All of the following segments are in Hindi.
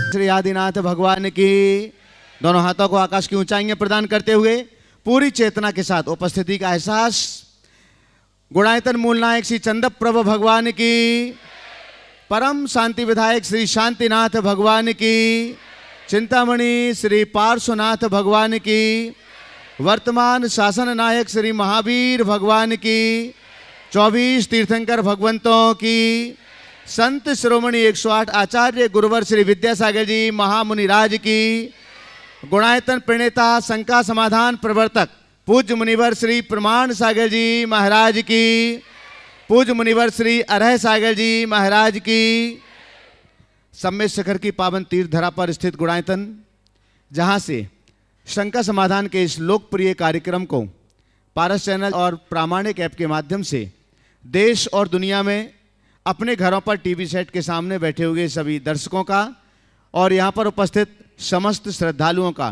श्री आदिनाथ भगवान की। दोनों हाथों को आकाश की ऊंचाइयां प्रदान करते हुए पूरी चेतना के साथ उपस्थिति का एहसास। गुणायतन मूल नायक श्री चंद्रप्रभ भगवान की। परम शांति विधायक श्री शांतिनाथ भगवान की। चिंतामणि श्री पार्श्वनाथ भगवान की। वर्तमान शासन नायक श्री महावीर भगवान की। 24 तीर्थंकर भगवंतों की। संत शिरोमणि 108 आचार्य गुरुवर श्री विद्यासागर जी महामुनिराज की। गुणायतन प्रणेता शंका समाधान प्रवर्तक पूज्य मुनिवर श्री प्रमाण सागर जी महाराज की। पूज्य मुनिवर श्री अरह सागर जी महाराज की। सम्मेद शिखर की पावन तीर्थ धरा पर स्थित गुणायतन, जहां से शंका समाधान के इस लोकप्रिय कार्यक्रम को पारस चैनल और प्रामाणिक ऐप के माध्यम से देश और दुनिया में अपने घरों पर टीवी सेट के सामने बैठे हुए सभी दर्शकों का और यहाँ पर उपस्थित समस्त श्रद्धालुओं का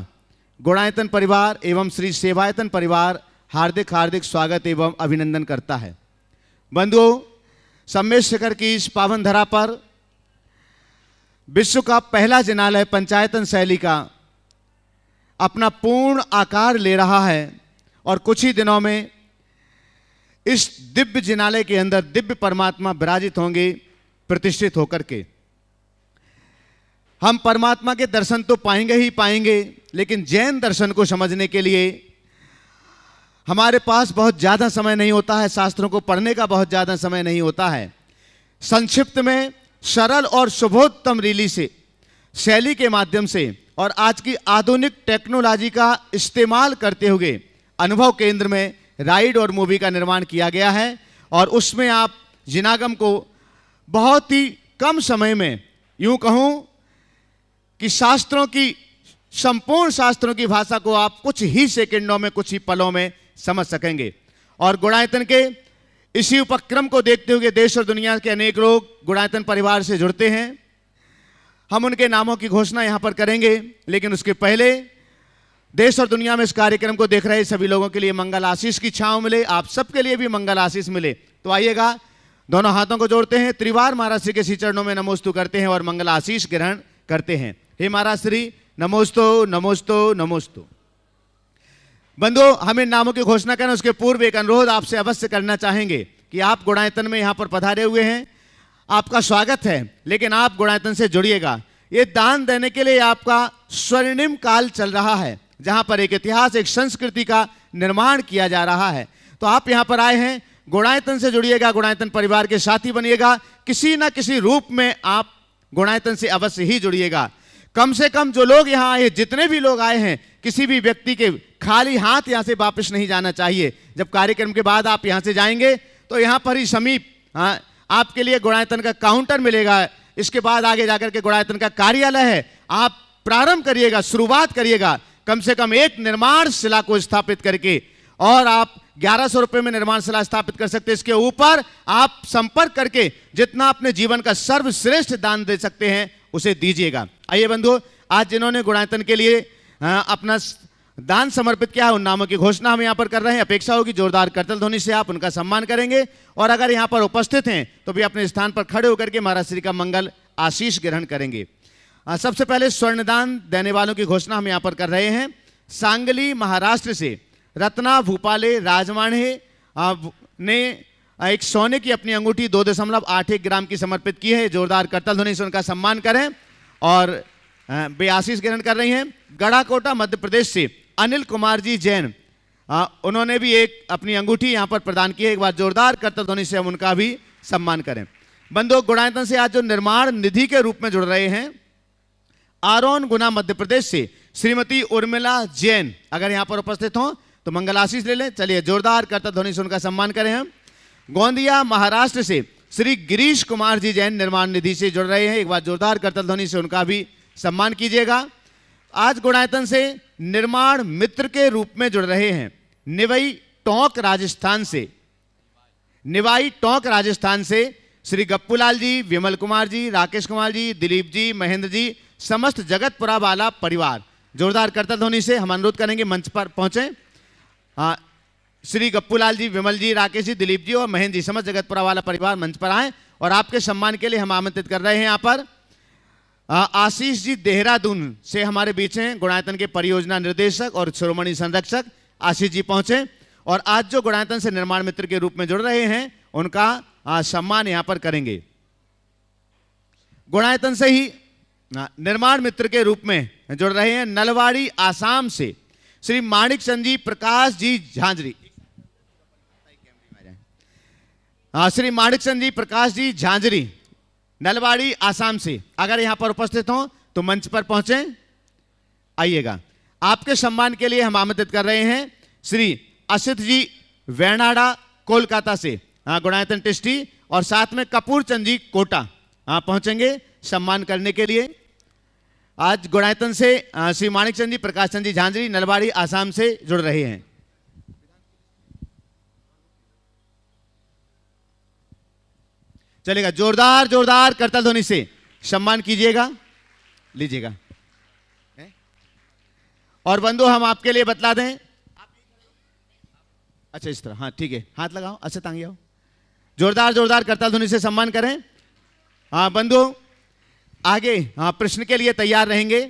गुणायतन परिवार एवं श्री सेवायतन परिवार हार्दिक हार्दिक स्वागत एवं अभिनंदन करता है। बंधुओं, सम्मेद शिखर की इस पावन धरा पर विश्व का पहला जिनालय पंचायतन शैली का अपना पूर्ण आकार ले रहा है और कुछ ही दिनों में इस दिव्य जिनालय के अंदर दिव्य परमात्मा विराजित होंगे प्रतिष्ठित होकर के। हम परमात्मा के दर्शन तो पाएंगे ही पाएंगे, लेकिन जैन दर्शन को समझने के लिए हमारे पास बहुत ज़्यादा समय नहीं होता है, शास्त्रों को पढ़ने का बहुत ज़्यादा समय नहीं होता है। संक्षिप्त में सरल और शुभोत्तम रीली से शैली के माध्यम से और आज की आधुनिक टेक्नोलॉजी का इस्तेमाल करते हुए अनुभव केंद्र में राइड और मूवी का निर्माण किया गया है और उसमें आप जिनागम को बहुत ही कम समय में, यूं कहूं कि शास्त्रों की संपूर्ण शास्त्रों की भाषा को आप कुछ ही सेकंडों में, कुछ ही पलों में समझ सकेंगे। और गुणायतन के इसी उपक्रम को देखते हुए देश और दुनिया के अनेक लोग गुणायतन परिवार से जुड़ते हैं। हम उनके नामों की घोषणा यहां पर करेंगे, लेकिन उसके पहले देश और दुनिया में इस कार्यक्रम को देख रहे सभी लोगों के लिए मंगल आशीष की छांव मिले, आप सबके लिए भी मंगल आशीष मिले। तो आइएगा, दोनों हाथों को जोड़ते हैं, त्रिवार महाराज श्री के श्री चरणों में नमोस्तु करते हैं और मंगल आशीष ग्रहण करते हैं। हे महाराज श्री, नमोस्तु नमोस्तु नमोस्तु। बंधु, हम इन नामों की घोषणा करें उसके पूर्व एक अनुरोध आपसे अवश्य करना चाहेंगे कि आप गुणायतन में यहाँ पर पधारे हुए हैं, आपका स्वागत है, लेकिन आप गुणायतन से जुड़िएगा। ये दान देने के लिए आपका स्वर्णिम काल चल रहा है, जहां पर एक इतिहास, एक संस्कृति का निर्माण किया जा रहा है। तो आप यहां पर आए हैं, गुणायतन से जुड़िएगा, गुणायतन परिवार के साथी बनिएगा, किसी ना किसी रूप में आप गुणायतन से अवश्य ही जुड़िएगा। कम से कम जो लोग यहां आए, जितने भी लोग आए हैं, किसी भी व्यक्ति के खाली हाथ यहां से वापस नहीं जाना चाहिए। जब कार्यक्रम के बाद आप यहां से जाएंगे तो यहां पर ही समीप आपके लिए गुणायतन का काउंटर मिलेगा। इसके बाद आगे जाकर के गुणायतन का कार्यालय है, आप प्रारंभ करिएगा, शुरुआत करिएगा। कम से कम एक निर्माण शिला को स्थापित करके, और आप 1100 रुपए में निर्माण शिला स्थापित कर सकते हैं। इसके ऊपर आप संपर्क करके जितना अपने जीवन का सर्वश्रेष्ठ दान दे सकते हैं उसे दीजिएगा। आइए बंधु, आज जिन्होंने गुणायतन के लिए अपना दान समर्पित किया है उन नामों की घोषणा हम यहाँ पर कर रहे हैं। अपेक्षा होगी जोरदार करतल ध्वनि से आप उनका सम्मान करेंगे, और अगर यहाँ पर उपस्थित हैं तो भी अपने स्थान पर खड़े होकर के महाराज श्री का मंगल आशीष ग्रहण करेंगे। सबसे पहले स्वर्णदान देने वालों की घोषणा हम यहाँ पर कर रहे हैं। सांगली महाराष्ट्र से रत्ना भूपाले राजवाणे ने एक सोने की अपनी अंगूठी 2.81 ग्राम की समर्पित की है। जोरदार करतल ध्वनि से उनका सम्मान करें, और वे आशीष ग्रहण कर रही हैं। गढ़ाकोटा मध्य प्रदेश से अनिल कुमार जी जैन, उन्होंने भी एक अपनी अंगूठी यहाँ पर प्रदान की है। एक बार जोरदार करतल ध्वनि से हम उनका भी सम्मान करें। बंधु, गुणायतन से आज जो निर्माण निधि के रूप में जुड़ रहे हैं, आरोन गुना मध्य प्रदेश से श्रीमती उर्मिला जैन अगर यहां पर उपस्थित हो तो मंगल आशीष ले लें। चलिए जोरदार करतल ध्वनि से उनका सम्मान करें हम। गोंदिया महाराष्ट्र से श्री गिरीश कुमार जी जैन निर्माण निधि से जुड़ रहे हैं। एक बार जोरदार करतल ध्वनि से उनका भी सम्मान कीजिएगा। आज गुणायतन से निर्माण मित्र के रूप में जुड़ रहे हैं निवाई टोंक राजस्थान से श्री गप्पूलाल जी, विमल कुमार जी, राकेश कुमार जी, दिलीप जी, महेंद्र जी, समस्त जगतपुरा वाला परिवार। जोरदार करतल ध्वनि से हम अनुरोध करेंगे मंच पर पहुंचे। श्री गप्पूलाल जी, विमल जी, राकेश जी, दिलीप जी और महेंद्र जी, समस्त जगतपुरा वाला परिवार मंच पर आए और आपके सम्मान के लिए हम आमंत्रित कर रहे हैं। यहाँ पर आशीष जी देहरादून से हमारे बीच हैं, गुणायतन के परियोजना निर्देशक और शिरोमणि संरक्षक आशीष जी पहुंचे और आज जो गुणायतन से निर्माण मित्र के रूप में जुड़ रहे हैं उनका सम्मान यहाँ पर करेंगे। गुणायतन से ही निर्माण मित्र के रूप में जुड़ रहे हैं नलवाड़ी आसाम से श्री माणिक चंद जी प्रकाश जी झांझरी। श्री माणिक चंद जी प्रकाश जी झांझरी नलवाड़ी आसाम से अगर यहां पर उपस्थित हो तो मंच पर पहुंचे आइएगा। आपके सम्मान के लिए हम आमंत्रित कर रहे हैं श्री असित जी वेनाडा कोलकाता से गुणायतन टिस्टी और साथ में कपूर चंद जी कोटा पहुंचेंगे सम्मान करने के लिए। आज गुणायतन से श्री माणिक चंद जी प्रकाश चंद जी झांझरी नलवाड़ी आसाम से जुड़ रहे हैं। चलेगा, जोरदार जोरदार करताल ध्वनि से सम्मान कीजिएगा, लीजिएगा। और बंधु हम आपके लिए बतला दें, अच्छा इस तरह, हाँ ठीक है, हाथ लगाओ, अच्छा तांगी आओ, जोरदार जोरदार करताल ध्वनि से सम्मान करें। हाँ बंधु आगे प्रश्न के लिए तैयार रहेंगे।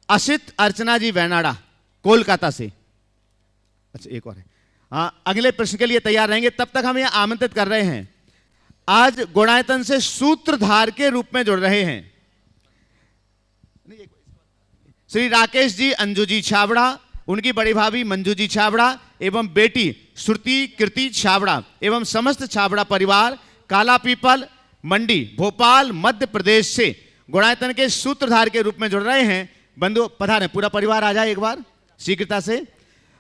असित अर्चना जी वैनाडा कोलकाता से, अच्छा एक और है, अगले प्रश्न के लिए तैयार रहेंगे। तब तक हम यह आमंत्रित कर रहे हैं, आज गुणायतन से सूत्रधार के रूप में जुड़ रहे हैं श्री राकेश जी अंजू जी छाबड़ा, उनकी बड़ी भाभी मंजू जी छाबड़ा एवं बेटी श्रुति कीर्ति छाबड़ा एवं समस्त छाबड़ा परिवार काला पीपल मंडी भोपाल मध्य प्रदेश से गुणायतन के सूत्रधार के रूप में जुड़ रहे हैं। बंधु पधारें, पूरा परिवार आ जाए एक बार शीघ्रता से।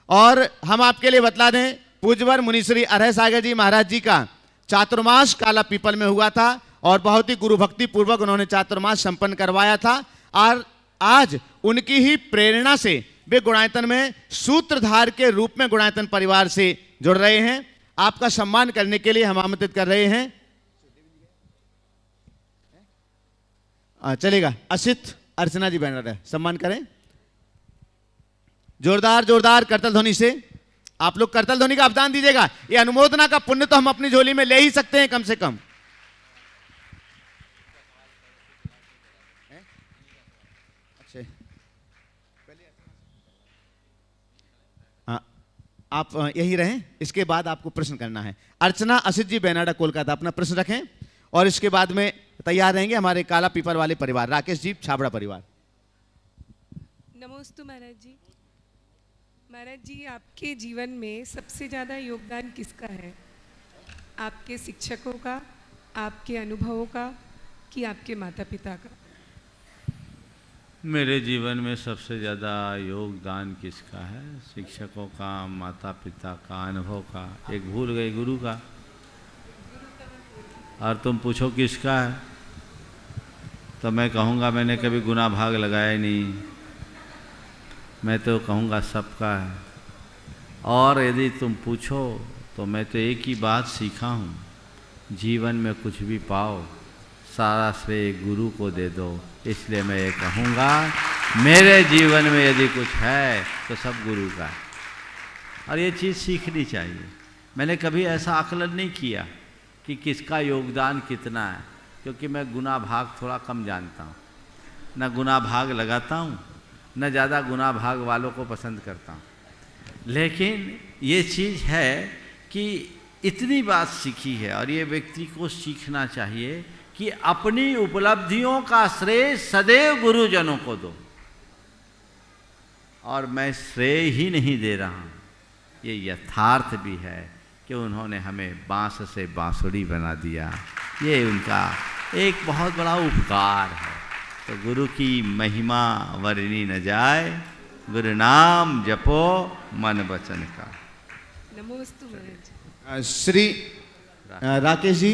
और हम आपके लिए बतला दें, पूज्यवर मुनिश्री अरह सागर जी महाराज जी का चातुर्मास काला पीपल में हुआ था और बहुत ही गुरु भक्ति पूर्वक उन्होंने चातुर्मास संपन्न करवाया था और आज उनकी ही प्रेरणा से वे गुणायतन में सूत्रधार के रूप में गुणायतन परिवार से जुड़ रहे हैं। आपका सम्मान करने के लिए हम आमंत्रित कर रहे हैं। चलेगा, असित अर्चना जी बैनर सम्मान करें जोरदार जोरदार करताल ध्वनि से। आप लोग करताल ध्वनि का अवदान दीजिएगा, ये अनुमोदना का पुण्य तो हम अपनी झोली में ले ही सकते हैं कम से कम। आप यही रहें, इसके बाद आपको प्रश्न करना है। अर्चना असित जी बेनाडा कोलकाता, अपना प्रश्न रखें और इसके बाद में तैयार रहेंगे हमारे काला पीपल वाले परिवार राकेश जी छाबड़ा परिवार। नमोस्तु महाराज जी। महाराज जी, आपके जीवन में सबसे ज़्यादा योगदान किसका है? आपके शिक्षकों का, आपके अनुभवों का कि आपके माता पिता का? मेरे जीवन में सबसे ज़्यादा योगदान किसका है? शिक्षकों का, माता पिता का, अनुभव का, एक भूल गए गुरु का। और तुम पूछो किसका है तो मैं कहूँगा मैंने कभी गुना भाग लगाया ही नहीं, मैं तो कहूँगा सबका है। और यदि तुम पूछो तो मैं तो एक ही बात सीखा हूँ, जीवन में कुछ भी पाओ सारा श्रेय गुरु को दे दो। इसलिए मैं ये कहूँगा मेरे जीवन में यदि कुछ है तो सब गुरु का है और ये चीज़ सीखनी चाहिए। मैंने कभी ऐसा आकलन नहीं किया कि किसका योगदान कितना है, क्योंकि मैं गुना भाग थोड़ा कम जानता हूँ, न गुना भाग लगाता हूँ न ज़्यादा गुना भाग वालों को पसंद करता हूँ। लेकिन ये चीज़ है कि इतनी बात सीखी है और ये व्यक्ति को सीखना चाहिए कि अपनी उपलब्धियों का श्रेय सदैव गुरुजनों को दो। और मैं श्रेय ही नहीं दे रहा हूँ, ये यथार्थ भी है कि उन्होंने हमें बांस से बांसुरी बना दिया, ये उनका एक बहुत बड़ा उपकार है। तो गुरु की महिमा वर्णी न जाए, गुरु नाम जपो मन वचन का। नमोस्तु महाराज। श्री राकेश जी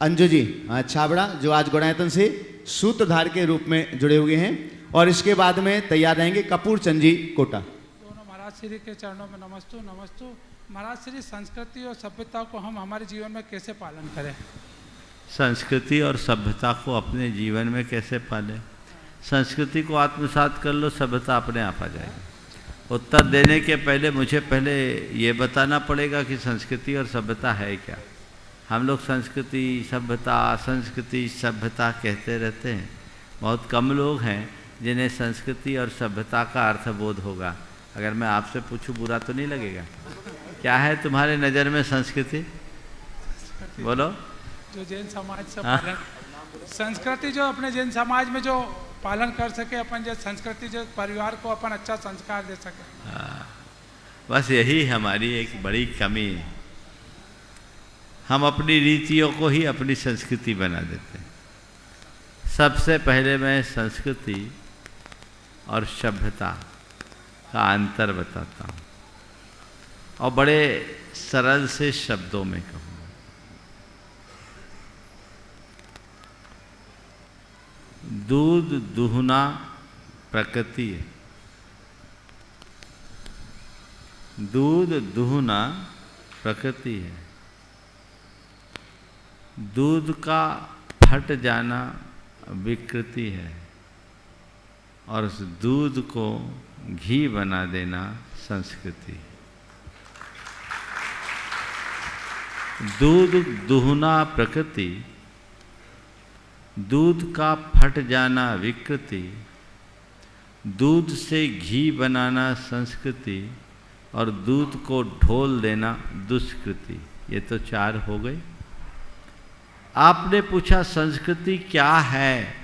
अंजू जी छाबड़ा जो आज गुणायतन से सूत्रधार के रूप में जुड़े हुए हैं और इसके बाद में तैयार रहेंगे कपूर चंद जी कोटा। दोनों महाराज श्री के चरणों में नमस्तु नमस्तु। महाराज श्री, संस्कृति और सभ्यता को हम हमारे जीवन में कैसे पालन करें? संस्कृति और सभ्यता को अपने जीवन में कैसे पालें? संस्कृति को आत्मसात कर लो, सभ्यता अपने आप आ जाएगी। उत्तर देने के पहले मुझे पहले ये बताना पड़ेगा कि संस्कृति और सभ्यता है क्या। हम लोग संस्कृति सभ्यता कहते रहते हैं। बहुत कम लोग हैं जिन्हें संस्कृति और सभ्यता का अर्थ बोध होगा। अगर मैं आपसे पूछूं बुरा तो नहीं लगेगा? क्या है तुम्हारे नज़र में संस्कृति? बोलो। जो जैन समाज से पालन, संस्कृति जो अपने जैन समाज में जो पालन कर सके, अपन जो संस्कृति जो परिवार को अपन अच्छा संस्कार दे सके। हाँ, बस यही हमारी एक बड़ी कमी है। हम अपनी रीतियों को ही अपनी संस्कृति बना देते हैं। सबसे पहले मैं संस्कृति और सभ्यता का अंतर बताता हूँ और बड़े सरल से शब्दों में कहूँगा। दूध दुहना प्रकृति है। दूध दुहना प्रकृति है। दूध का फट जाना विकृति है और उस दूध को घी बना देना संस्कृति है। दूध दुहना प्रकृति, दूध का फट जाना विकृति, दूध से घी बनाना संस्कृति और दूध को ढोल देना दुष्कृति। ये तो 4 हो गए। आपने पूछा संस्कृति क्या है,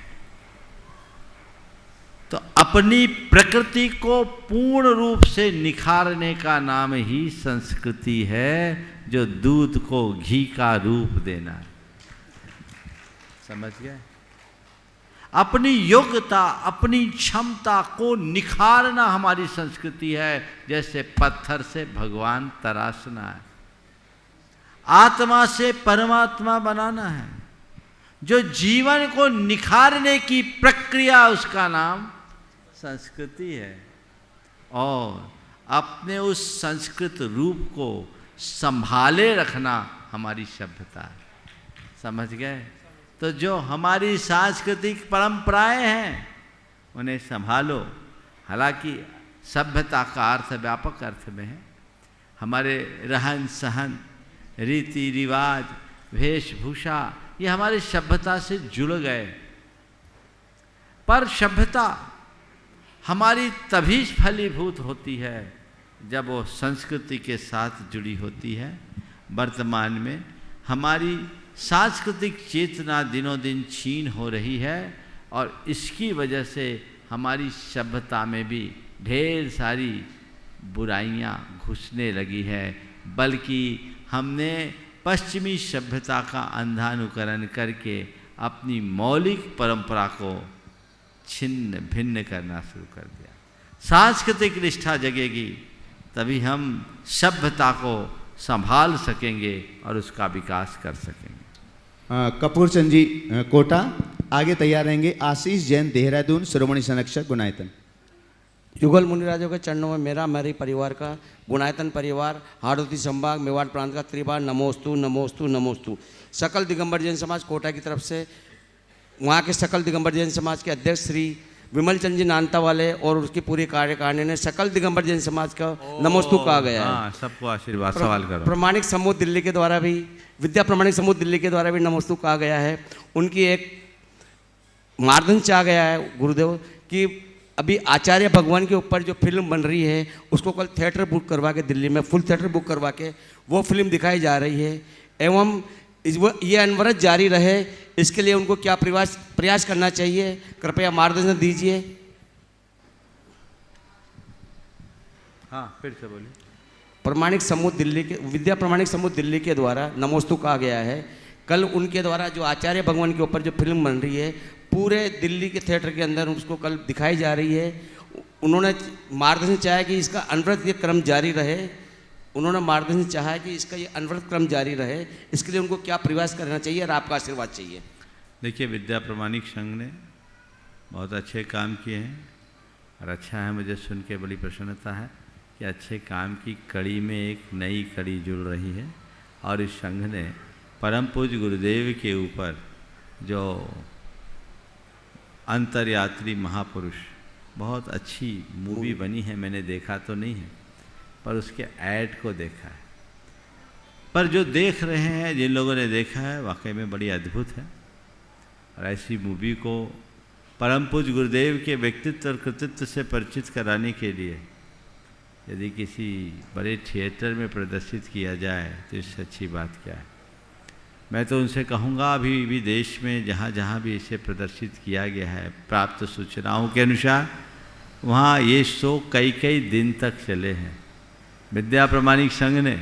तो अपनी प्रकृति को पूर्ण रूप से निखारने का नाम ही संस्कृति है, जो दूध को घी का रूप देना है। समझ गए? अपनी योग्यता, अपनी क्षमता को निखारना हमारी संस्कृति है। जैसे पत्थर से भगवान तराशना है, आत्मा से परमात्मा बनाना है। जो जीवन को निखारने की प्रक्रिया, उसका नाम संस्कृति है। और अपने उस संस्कृत रूप को संभाले रखना हमारी सभ्यता है। समझ गए? तो जो हमारी सांस्कृतिक परंपराएं हैं उन्हें संभालो। हालांकि सभ्यता का अर्थ व्यापक अर्थ में है। हमारे रहन सहन, रीति रिवाज, वेशभूषा, ये हमारी सभ्यता से जुड़ गए। पर सभ्यता हमारी तभी फलीभूत होती है जब वो संस्कृति के साथ जुड़ी होती है। वर्तमान में हमारी सांस्कृतिक चेतना दिनों दिन क्षीण हो रही है और इसकी वजह से हमारी सभ्यता में भी ढेर सारी बुराइयां घुसने लगी है। बल्कि हमने पश्चिमी सभ्यता का अंधानुकरण करके अपनी मौलिक परंपरा को छिन्न भिन्न करना शुरू कर दिया। सांस्कृतिक निष्ठा जगेगी तभी हम सभ्यता को संभाल सकेंगे और उसका विकास कर सकेंगे। कपूर चंद जी कोटा आगे तैयार रहेंगे। आशीष जैन देहरादून, शिरोमणि संरक्षक गुणायतन। युगल मुनिराजों के चरणों में मेरे परिवार का, गुणायतन परिवार, हाड़ौती संभाग, मेवाड़ प्रांत का त्रिबार नमोस्तु नमोस्तु नमोस्तु। सकल दिगंबर जैन समाज कोटा की तरफ से वहाँ के सकल दिगंबर जैन समाज के अध्यक्ष श्री विमल चंद जी नानता वाले और उसकी पूरी कार्यकारिणी ने सकल दिगंबर जैन समाज का नमोस्तु कहा गया है। सबको आशीर्वाद सवाल करो। प्रमाणिक समूह दिल्ली के द्वारा भी, विद्या प्रमाणिक समूह दिल्ली के द्वारा भी नमोस्तु कहा गया है। उनकी एक मार्दन चाहा गया है गुरुदेव कि अभी आचार्य भगवान के ऊपर जो फिल्म बन रही है उसको कल थिएटर बुक करवा के, दिल्ली में फुल थिएटर बुक करवा के वो फिल्म दिखाई जा रही है। एवं ये अनवरत जारी रहे, इसके लिए उनको क्या प्रयास करना चाहिए, कृपया मार्गदर्शन दीजिए। हाँ, फिर से बोलिए। प्रमाणिक समूह दिल्ली के, विद्या प्रमाणिक समूह दिल्ली के द्वारा नमोस्तु कहा गया है। कल उनके द्वारा जो आचार्य भगवान के ऊपर जो फिल्म बन रही है पूरे दिल्ली के थिएटर के अंदर उसको कल दिखाई जा रही है। उन्होंने मार्गदर्शन चाहा कि इसका अनवरत ये क्रम जारी रहे। उन्होंने मार्गदर्शन चाहा कि इसका ये अनवरत क्रम जारी रहे, इसके लिए उनको क्या प्रयास करना चाहिए और आपका आशीर्वाद चाहिए। देखिए, विद्या प्रमाणिक संघ ने बहुत अच्छे काम किए हैं और अच्छा है, मुझे सुन के बड़ी प्रसन्नता है कि अच्छे काम की कड़ी में एक नई कड़ी जुड़ रही है। और इस संघ ने परम पूज्य गुरुदेव के ऊपर जो अंतर्यात्री महापुरुष बहुत अच्छी मूवी बनी है, मैंने देखा तो नहीं है पर उसके ऐड को देखा है। पर जो देख रहे हैं, जिन लोगों ने देखा है, वाकई में बड़ी अद्भुत है। और ऐसी मूवी को परम पूज्य गुरुदेव के व्यक्तित्व और कृतित्व से परिचित कराने के लिए यदि किसी बड़े थिएटर में प्रदर्शित किया जाए तो इससे अच्छी बात क्या है। मैं तो उनसे कहूँगा अभी भी देश में जहाँ जहाँ भी इसे प्रदर्शित किया गया है, प्राप्त सूचनाओं के अनुसार वहाँ ये शो कई कई दिन तक चले हैं। विद्या प्रमाणिक संघ ने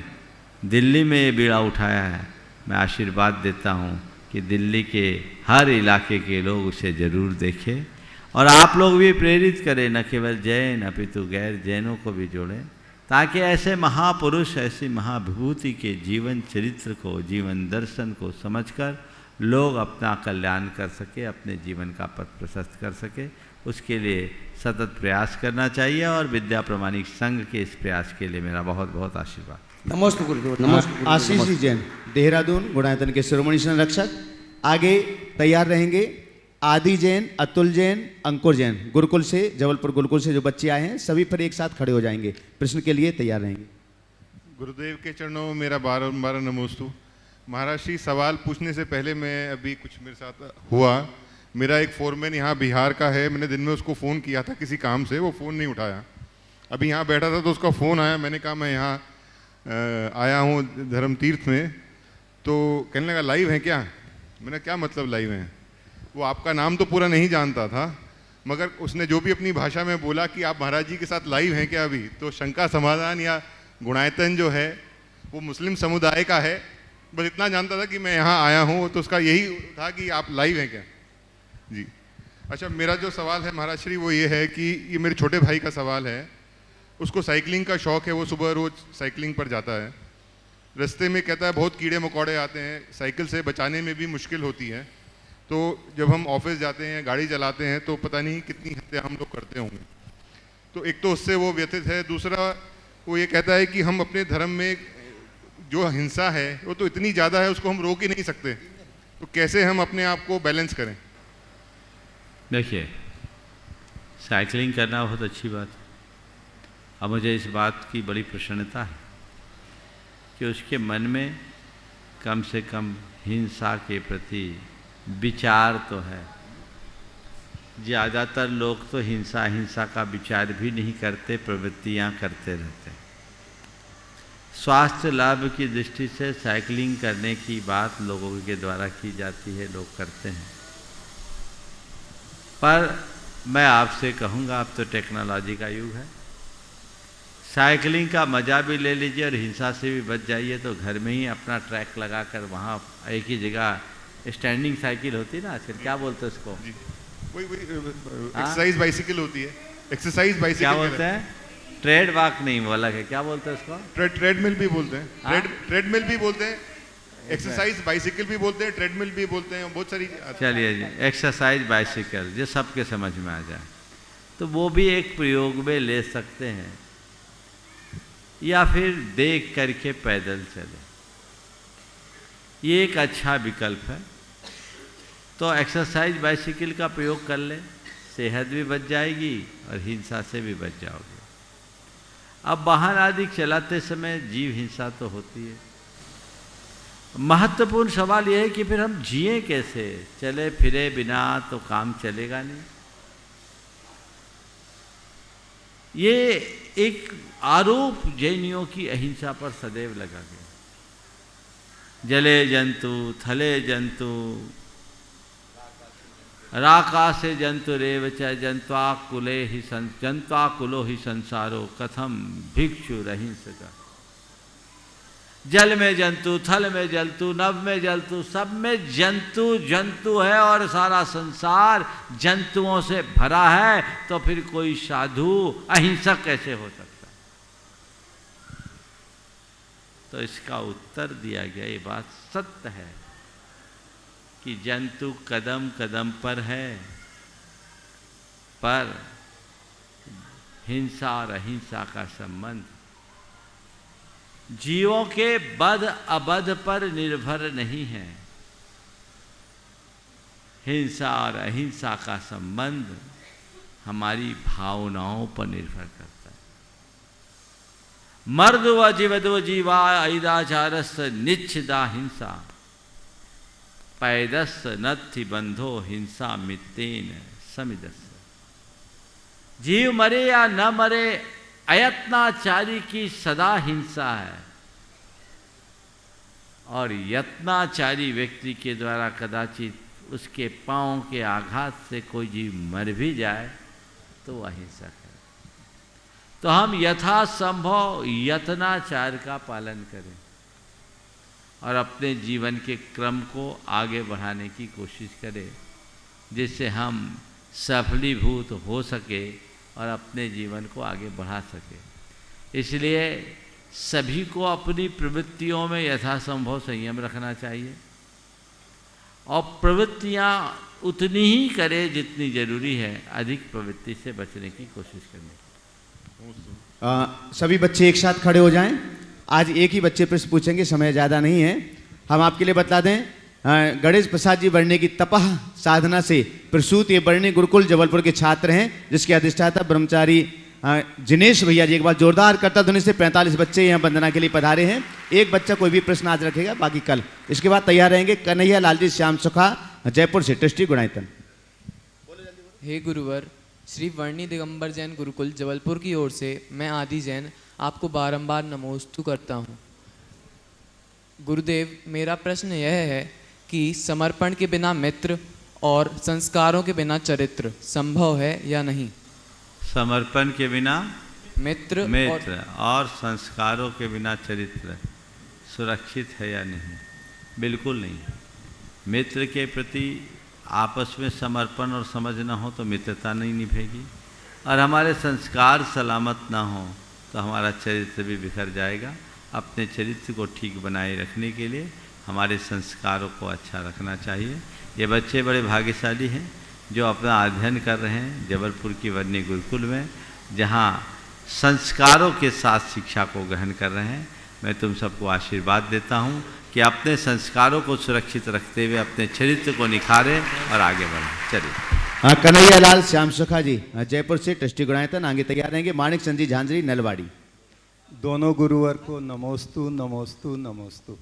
दिल्ली में ये बीड़ा उठाया है। मैं आशीर्वाद देता हूँ कि दिल्ली के हर इलाके के लोग उसे ज़रूर देखें और आप लोग भी प्रेरित करें, न केवल जैन अपितु गैर जैनों को भी जोड़ें, ताकि ऐसे महापुरुष, ऐसी महाविभूति के जीवन चरित्र को, जीवन दर्शन को समझकर लोग अपना कल्याण कर सके, अपने जीवन का पथ प्रशस्त कर सके। उसके लिए सतत प्रयास करना चाहिए और विद्या प्रमाणिक संघ के इस प्रयास के लिए मेरा बहुत बहुत आशीर्वाद। नमस्ते गुरुदेव। नमस्ते आशीष जी जैन, देहरादून गुणायतन के शिरोमणि संरक्षक, आगे तैयार रहेंगे। आदि जैन, अतुल जैन, अंकुर जैन, गुरुकुल से, जबलपुर गुरुकुल से जो बच्चे आए हैं सभी फिर एक साथ खड़े हो जाएंगे, प्रश्न के लिए तैयार रहेंगे। गुरुदेव के चरणों में मेरा बारंबार नमोस्तु। महाराज जी, सवाल पूछने से पहले मैं अभी कुछ मेरे साथ हुआ, मेरा एक फोरमैन यहाँ बिहार का है, मैंने दिन में उसको फ़ोन किया था किसी काम से, वो फ़ोन नहीं उठाया। अभी यहाँ बैठा था तो उसका फ़ोन आया, मैंने कहा मैं यहाँ आया हूँ धर्म तीर्थ में, तो कहने लगा लाइव है क्या। मैंने क्या मतलब लाइव हैं। वो आपका नाम तो पूरा नहीं जानता था, मगर उसने जो भी अपनी भाषा में बोला कि आप महाराज जी के साथ लाइव हैं क्या अभी, तो शंका समाधान या गुणायतन जो है वो मुस्लिम समुदाय का है, बस इतना जानता था कि मैं यहाँ आया हूँ, तो उसका यही था कि आप लाइव हैं क्या जी। अच्छा, मेरा जो सवाल है महाराज श्री वो ये है कि ये मेरे छोटे भाई का सवाल है। उसको साइकिलिंग का शौक़ है, वो सुबह रोज़ साइकिलिंग पर जाता है। रास्ते में कहता है बहुत कीड़े मकोड़े आते हैं, साइकिल से बचाने में भी मुश्किल होती है। तो जब हम ऑफिस जाते हैं, गाड़ी चलाते हैं, तो पता नहीं कितनी हत्या हम लोग करते होंगे। तो एक तो उससे वो व्यथित है, दूसरा वो ये कहता है कि हम अपने धर्म में जो हिंसा है वो तो इतनी ज़्यादा है, उसको हम रोक ही नहीं सकते, तो कैसे हम अपने आप को बैलेंस करें। देखिए, साइकिलिंग करना बहुत अच्छी बात है। अब मुझे इस बात की बड़ी प्रसन्नता है कि उसके मन में कम से कम हिंसा के प्रति विचार तो है। ज़्यादातर लोग तो हिंसा का विचार भी नहीं करते, प्रवृत्तियां करते रहते हैं। स्वास्थ्य लाभ की दृष्टि से साइकिलिंग करने की बात लोगों के द्वारा की जाती है, लोग करते हैं। पर मैं आपसे कहूँगा, अब तो टेक्नोलॉजी का युग है, साइकिलिंग का मज़ा भी ले लीजिए और हिंसा से भी बच जाइए। तो घर में ही अपना ट्रैक लगाकर वहाँ एक ही जगह स्टैंडिंग साइकिल होती है ना आजकल, क्या बोलते हैं उसको, वही एक्सरसाइज बाइसिकल होती है, एक्सरसाइज बाइसिकल क्या बोलते हैं, ट्रेड वॉक नहीं बोला है, क्या बोलते हैं उसको, ट्रेडमिल भी बोलते हैं, ट्रेडमिल भी बोलते हैं, एक्सरसाइज बाइसिकल भी बोलते हैं, ट्रेडमिल भी बोलते हैं, बहुत सारी। चलिए जी, एक्सरसाइज बाइसिकल जो सबके समझ में आ जाए, तो वो भी एक प्रयोग में ले सकते हैं, या फिर देख करके पैदल चले, ये एक अच्छा विकल्प है। तो एक्सरसाइज बाइसिकल का प्रयोग कर ले, सेहत भी बच जाएगी और हिंसा से भी बच जाओगे। अब वाहन आदि चलाते समय जीव हिंसा तो होती है। महत्वपूर्ण सवाल यह है कि फिर हम जिए कैसे, चले फिरे बिना तो काम चलेगा नहीं। ये एक आरोप जैनियों की अहिंसा पर सदैव लगा गया। जले जंतु, थले जंतु, राकासे जंतु रेव च जंत्वाकुलो ही संसारो कथम भिक्षु रहिंसका। जल में जंतु, थल में जंतु, नभ में जंतु, सब में जंतु जंतु है और सारा संसार जंतुओं से भरा है, तो फिर कोई साधु अहिंसक कैसे हो सकता। तो इसका उत्तर दिया गया, ये बात सत्य है कि जंतु कदम कदम पर है, पर हिंसा और अहिंसा का संबंध जीवों के बद अबद पर निर्भर नहीं है। हिंसा और अहिंसा का संबंध हमारी भावनाओं पर निर्भर करता है। मर्द व जीवदो जीवा ऐदाचारस निच्छिदा हिंसा पैदस नत्थि बंधो हिंसा मित्तेन समिदस। जीव मरे या न मरे, अयत्नाचारी की सदा हिंसा है, और यत्नाचारी व्यक्ति के द्वारा कदाचित उसके पांव के आघात से कोई जीव मर भी जाए तो वह हिंसक है। तो हम यथासंभव यत्नाचार का पालन करें और अपने जीवन के क्रम को आगे बढ़ाने की कोशिश करें, जिससे हम सफलीभूत हो सके और अपने जीवन को आगे बढ़ा सके। इसलिए सभी को अपनी प्रवृत्तियों में यथासंभव संयम रखना चाहिए और प्रवृत्तियां उतनी ही करें जितनी जरूरी है, अधिक प्रवृत्ति से बचने की कोशिश करनी। सभी बच्चे एक साथ खड़े हो जाएं। आज एक ही बच्चे प्रश्न पूछेंगे, समय ज़्यादा नहीं है। हम आपके लिए बता दें, गणेश प्रसाद जी वर्णी की तपह साधना से प्रसूत ये वर्णी गुरुकुल जबलपुर के छात्र हैं, जिसके अधिष्ठाता ब्रह्मचारी जिनेश भैया जी। एक बार जोरदार करता ध्वनि से 45 बच्चे यहाँ वंदना के लिए पधारे हैं। एक बच्चा कोई भी प्रश्न आज रखेगा, बाकी कल। इसके बाद तैयार रहेंगे कन्हैया लालजी श्याम सुखा जयपुर से, ट्रस्टी गुणायतन। हे गुरुवर, श्री वर्णी दिगंबर जैन गुरुकुल जबलपुर की ओर से मैं आदि जैन आपको बारंबार नमोस्तु करता हूँ। गुरुदेव, मेरा प्रश्न यह है कि समर्पण के बिना मित्र और संस्कारों के बिना चरित्र संभव है या नहीं? समर्पण के बिना मित्र और संस्कारों के बिना चरित्र सुरक्षित है या नहीं? बिल्कुल नहीं। मित्र के प्रति आपस में समर्पण और समझ न हो तो मित्रता नहीं निभेगी, और हमारे संस्कार सलामत ना हो तो हमारा चरित्र भी बिखर जाएगा। अपने चरित्र को ठीक बनाए रखने के लिए हमारे संस्कारों को अच्छा रखना चाहिए। ये बच्चे बड़े भाग्यशाली हैं जो अपना अध्ययन कर रहे हैं जबलपुर की वर्णी गुरुकुल में, जहाँ संस्कारों के साथ शिक्षा को ग्रहण कर रहे हैं। मैं तुम सबको आशीर्वाद देता हूँ कि अपने संस्कारों को सुरक्षित रखते हुए अपने चरित्र को निखारें और आगे बढ़ें। चलिए। कन्हैया लाल श्याम सुखा जी जयपुर से, ट्रस्टी गुणायतन, आगे तैयार रहेंगे माणिक चंद जी झांझरी नलवाड़ी। दोनों गुरुवर को नमोस्तु नमोस्तु नमोस्तु।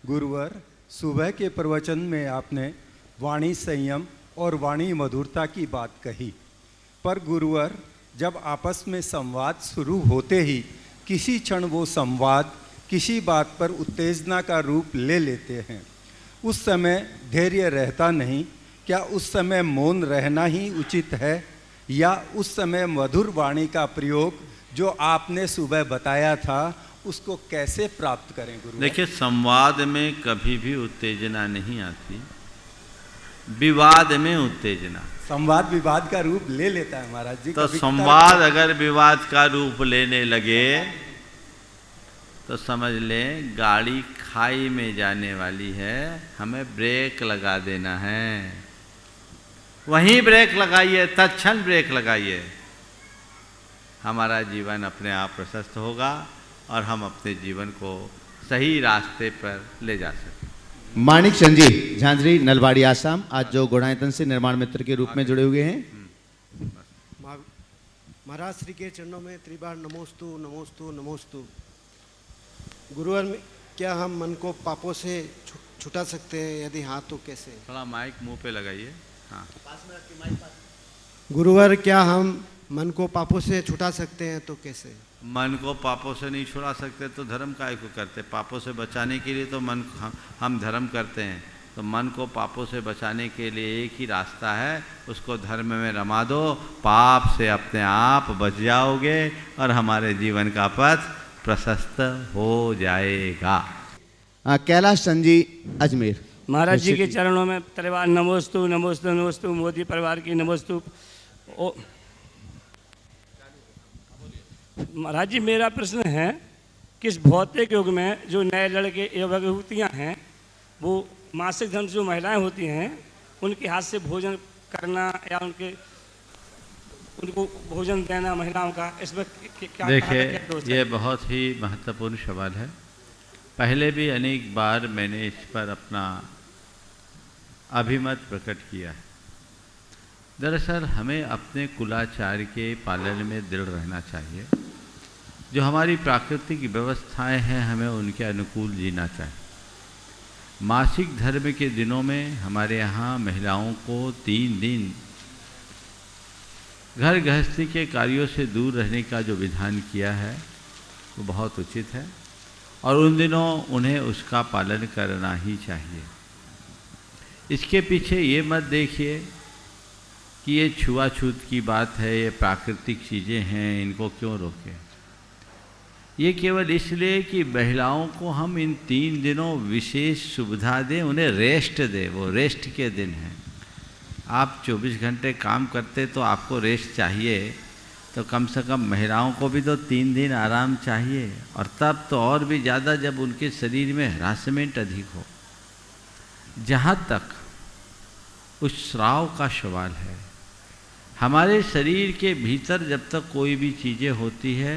गुरुवर, सुबह के प्रवचन में आपने वाणी संयम और वाणी मधुरता की बात कही, पर गुरुवर, जब आपस में संवाद शुरू होते ही किसी क्षण वो संवाद किसी बात पर उत्तेजना का रूप ले लेते हैं, उस समय धैर्य रहता नहीं। क्या उस समय मौन रहना ही उचित है, या उस समय मधुर वाणी का प्रयोग जो आपने सुबह बताया था उसको कैसे प्राप्त करें गुरु? देखिए, संवाद में कभी भी उत्तेजना नहीं आती, विवाद में उत्तेजना। संवाद विवाद का रूप ले लेता है महाराज जी। तो संवाद अगर विवाद का रूप लेने लगे तो समझ लें गाड़ी खाई में जाने वाली है, हमें ब्रेक लगा देना है। वहीं ब्रेक लगाइए, तत्क्षण ब्रेक लगाइए, हमारा जीवन अपने आप प्रशस्त होगा और हम अपने जीवन को सही रास्ते पर ले जा सकें। माणिक चंद जी झांझरी नलवाड़ी आसाम, आज जो गुणायतन से निर्माण मित्र के रूप में जुड़े हुए हैं। महाराज श्री के चरणों में त्रिबार नमोस्तु नमोस्तु नमोस्तु। गुरुवर, क्या हम मन को पापों से छुटा सकते हैं? यदि हाँ तो कैसे? थोड़ा माइक मुंह पे लगाइए। हाँ, गुरुवर, क्या हम मन को पापों से छुटा सकते हैं तो कैसे? मन को पापों से नहीं छुड़ा सकते तो धर्म काहे को करते? पापों से बचाने के लिए तो मन हम धर्म करते हैं। तो मन को पापों से बचाने के लिए एक ही रास्ता है, उसको धर्म में रमा दो, पाप से अपने आप बच जाओगे और हमारे जीवन का पथ प्रशस्त हो जाएगा। कैलाश चंद जी अजमेर। महाराज जी के चरणों में परिवार नमोस्तु नमोस्तु नमोस्तु। मोदी परिवार की नमोस्तु। महाराज जी, मेरा प्रश्न है, किस भौतिक युग में जो नए लड़के एवं युवतियाँ हैं, वो मासिक धर्म से जो महिलाएं होती हैं, उनके हाथ से भोजन करना या उनको भोजन देना महिलाओं का, इसमें क्या? देखिए, ये बहुत ही महत्वपूर्ण सवाल है। पहले भी अनेक बार मैंने इस पर अपना अभिमत प्रकट किया है। दरअसल हमें अपने कुलाचार के पालन में दृढ़ रहना चाहिए। जो हमारी प्राकृतिक व्यवस्थाएं हैं हमें उनके अनुकूल जीना चाहिए। मासिक धर्म के दिनों में हमारे यहाँ महिलाओं को 3 दिन घर गृहस्थी के कार्यों से दूर रहने का जो विधान किया है वो बहुत उचित है और उन दिनों उन्हें उसका पालन करना ही चाहिए। इसके पीछे ये मत देखिए कि ये छुआछूत की बात है, ये प्राकृतिक चीज़ें हैं, इनको क्यों रोकें। ये केवल इसलिए कि महिलाओं को हम इन 3 दिनों विशेष सुविधा दें, उन्हें रेस्ट दें। वो रेस्ट के दिन हैं। आप 24 घंटे काम करते तो आपको रेस्ट चाहिए, तो कम से कम महिलाओं को भी तो 3 दिन आराम चाहिए, और तब तो और भी ज़्यादा जब उनके शरीर में हरासमेंट अधिक हो। जहाँ तक उस श्राव का सवाल है, हमारे शरीर के भीतर जब तक कोई भी चीज़ें होती है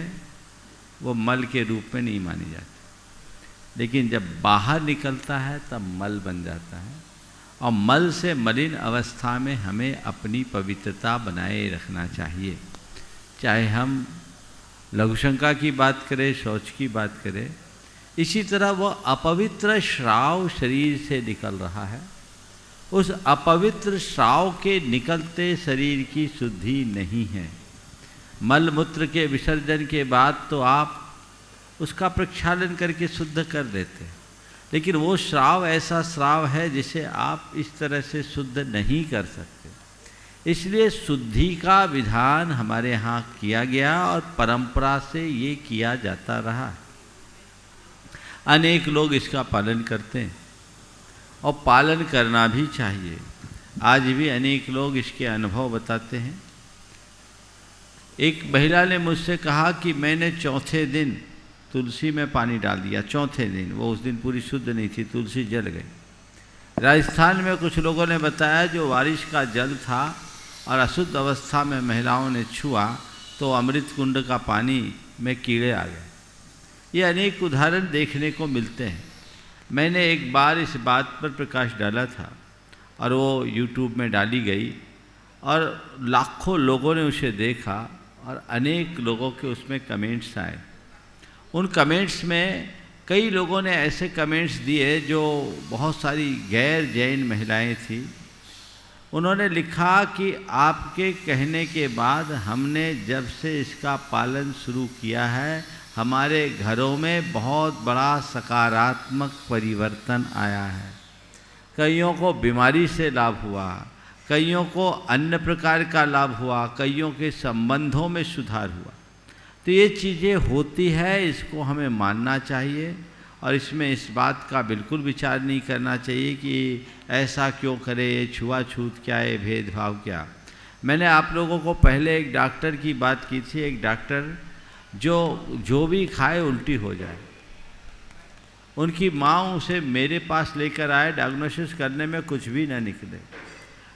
वो मल के रूप में नहीं मानी जाती, लेकिन जब बाहर निकलता है तब मल बन जाता है। और मल से मलिन अवस्था में हमें अपनी पवित्रता बनाए रखना चाहिए। चाहे हम लघुशंका की बात करें, शौच की बात करें, इसी तरह वह अपवित्र श्राव शरीर से निकल रहा है। उस अपवित्र श्राव के निकलते शरीर की शुद्धि नहीं है। मल मूत्र के विसर्जन के बाद तो आप उसका प्रक्षालन करके शुद्ध कर देते, लेकिन वो श्राव ऐसा श्राव है जिसे आप इस तरह से शुद्ध नहीं कर सकते। इसलिए शुद्धि का विधान हमारे यहाँ किया गया और परंपरा से ये किया जाता रहा। अनेक लोग इसका पालन करते हैं और पालन करना भी चाहिए। आज भी अनेक लोग इसके अनुभव बताते हैं। एक महिला ने मुझसे कहा कि मैंने चौथे दिन तुलसी में पानी डाल दिया। चौथे दिन, वो उस दिन पूरी शुद्ध नहीं थी, तुलसी जल गई। राजस्थान में कुछ लोगों ने बताया जो बारिश का जल था और अशुद्ध अवस्था में महिलाओं ने छुआ तो अमृत कुंड का पानी में कीड़े आ गए। ये अनेक उदाहरण देखने को मिलते हैं। मैंने एक बार इस बात पर प्रकाश डाला था और वो यूट्यूब में डाली गई और लाखों लोगों ने उसे देखा और अनेक लोगों के उसमें कमेंट्स आए। उन कमेंट्स में कई लोगों ने ऐसे कमेंट्स दिए जो बहुत सारी गैर जैन महिलाएं थी। उन्होंने लिखा कि आपके कहने के बाद हमने जब से इसका पालन शुरू किया है हमारे घरों में बहुत बड़ा सकारात्मक परिवर्तन आया है। कईयों को बीमारी से लाभ हुआ, कईयों को अन्य प्रकार का लाभ हुआ, कईयों के संबंधों में सुधार हुआ। तो ये चीज़ें होती है, इसको हमें मानना चाहिए और इसमें इस बात का बिल्कुल विचार नहीं करना चाहिए कि ऐसा क्यों करे, ये छुआछूत क्या है, भेदभाव क्या। मैंने आप लोगों को पहले एक डॉक्टर की बात की थी। एक डॉक्टर जो भी खाए उल्टी हो जाए, उनकी माँ उसे मेरे पास लेकर आए, डायग्नोसिस करने में कुछ भी ना निकले।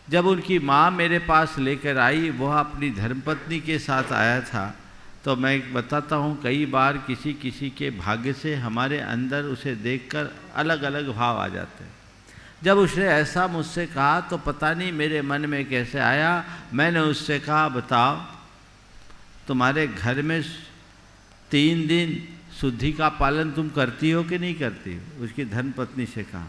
जब उनकी माँ मेरे पास लेकर आई, वह अपनी धर्मपत्नी के साथ आया था, तो मैं बताता हूँ कई बार किसी किसी के भाग्य से हमारे अंदर उसे देखकर अलग अलग भाव आ जाते हैं। जब उसने ऐसा मुझसे कहा तो पता नहीं मेरे मन में कैसे आया, मैंने उससे कहा बताओ तुम्हारे घर में 3 दिन शुद्धि का पालन तुम करती हो कि नहीं करती हो? उसकी धर्मपत्नी से कहा।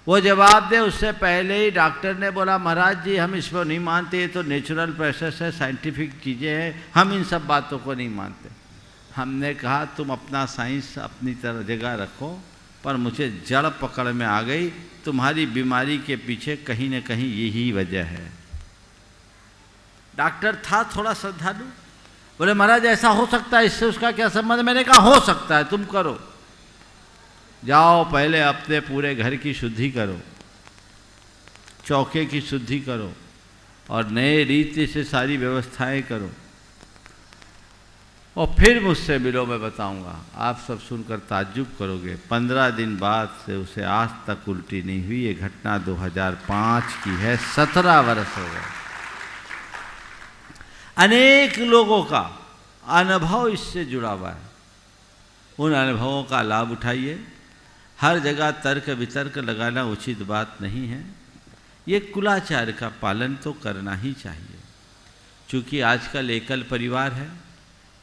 वो जवाब दे उससे पहले ही डॉक्टर ने बोला महाराज जी हम इस पर नहीं मानते, ये तो नेचुरल प्रोसेस है, साइंटिफिक चीज़ें हैं, हम इन सब बातों को नहीं मानते। हमने कहा तुम अपना साइंस अपनी तरह जगह रखो, पर मुझे जड़ पकड़ में आ गई, तुम्हारी बीमारी के पीछे कहीं न कहीं यही वजह है। डॉक्टर था थोड़ा श्रद्धालु, बोले महाराज ऐसा हो सकता है, इससे उसका क्या संबंध? मैंने कहा हो सकता है, तुम करो, जाओ पहले अपने पूरे घर की शुद्धि करो, चौके की शुद्धि करो और नए रीति से सारी व्यवस्थाएं करो और फिर मुझसे मिलो, मैं बताऊंगा। आप सब सुनकर ताज्जुब करोगे। 15 दिन बाद से उसे आज तक उल्टी नहीं हुई। ये घटना 2005 की है, 17 वर्ष हो गए। अनेक लोगों का अनुभव इससे जुड़ा हुआ है। उन अनुभवों का लाभ उठाइए। हर जगह तर्क वितर्क लगाना उचित बात नहीं है। ये कुलाचार का पालन तो करना ही चाहिए। चूँकि आजकल एकल परिवार है,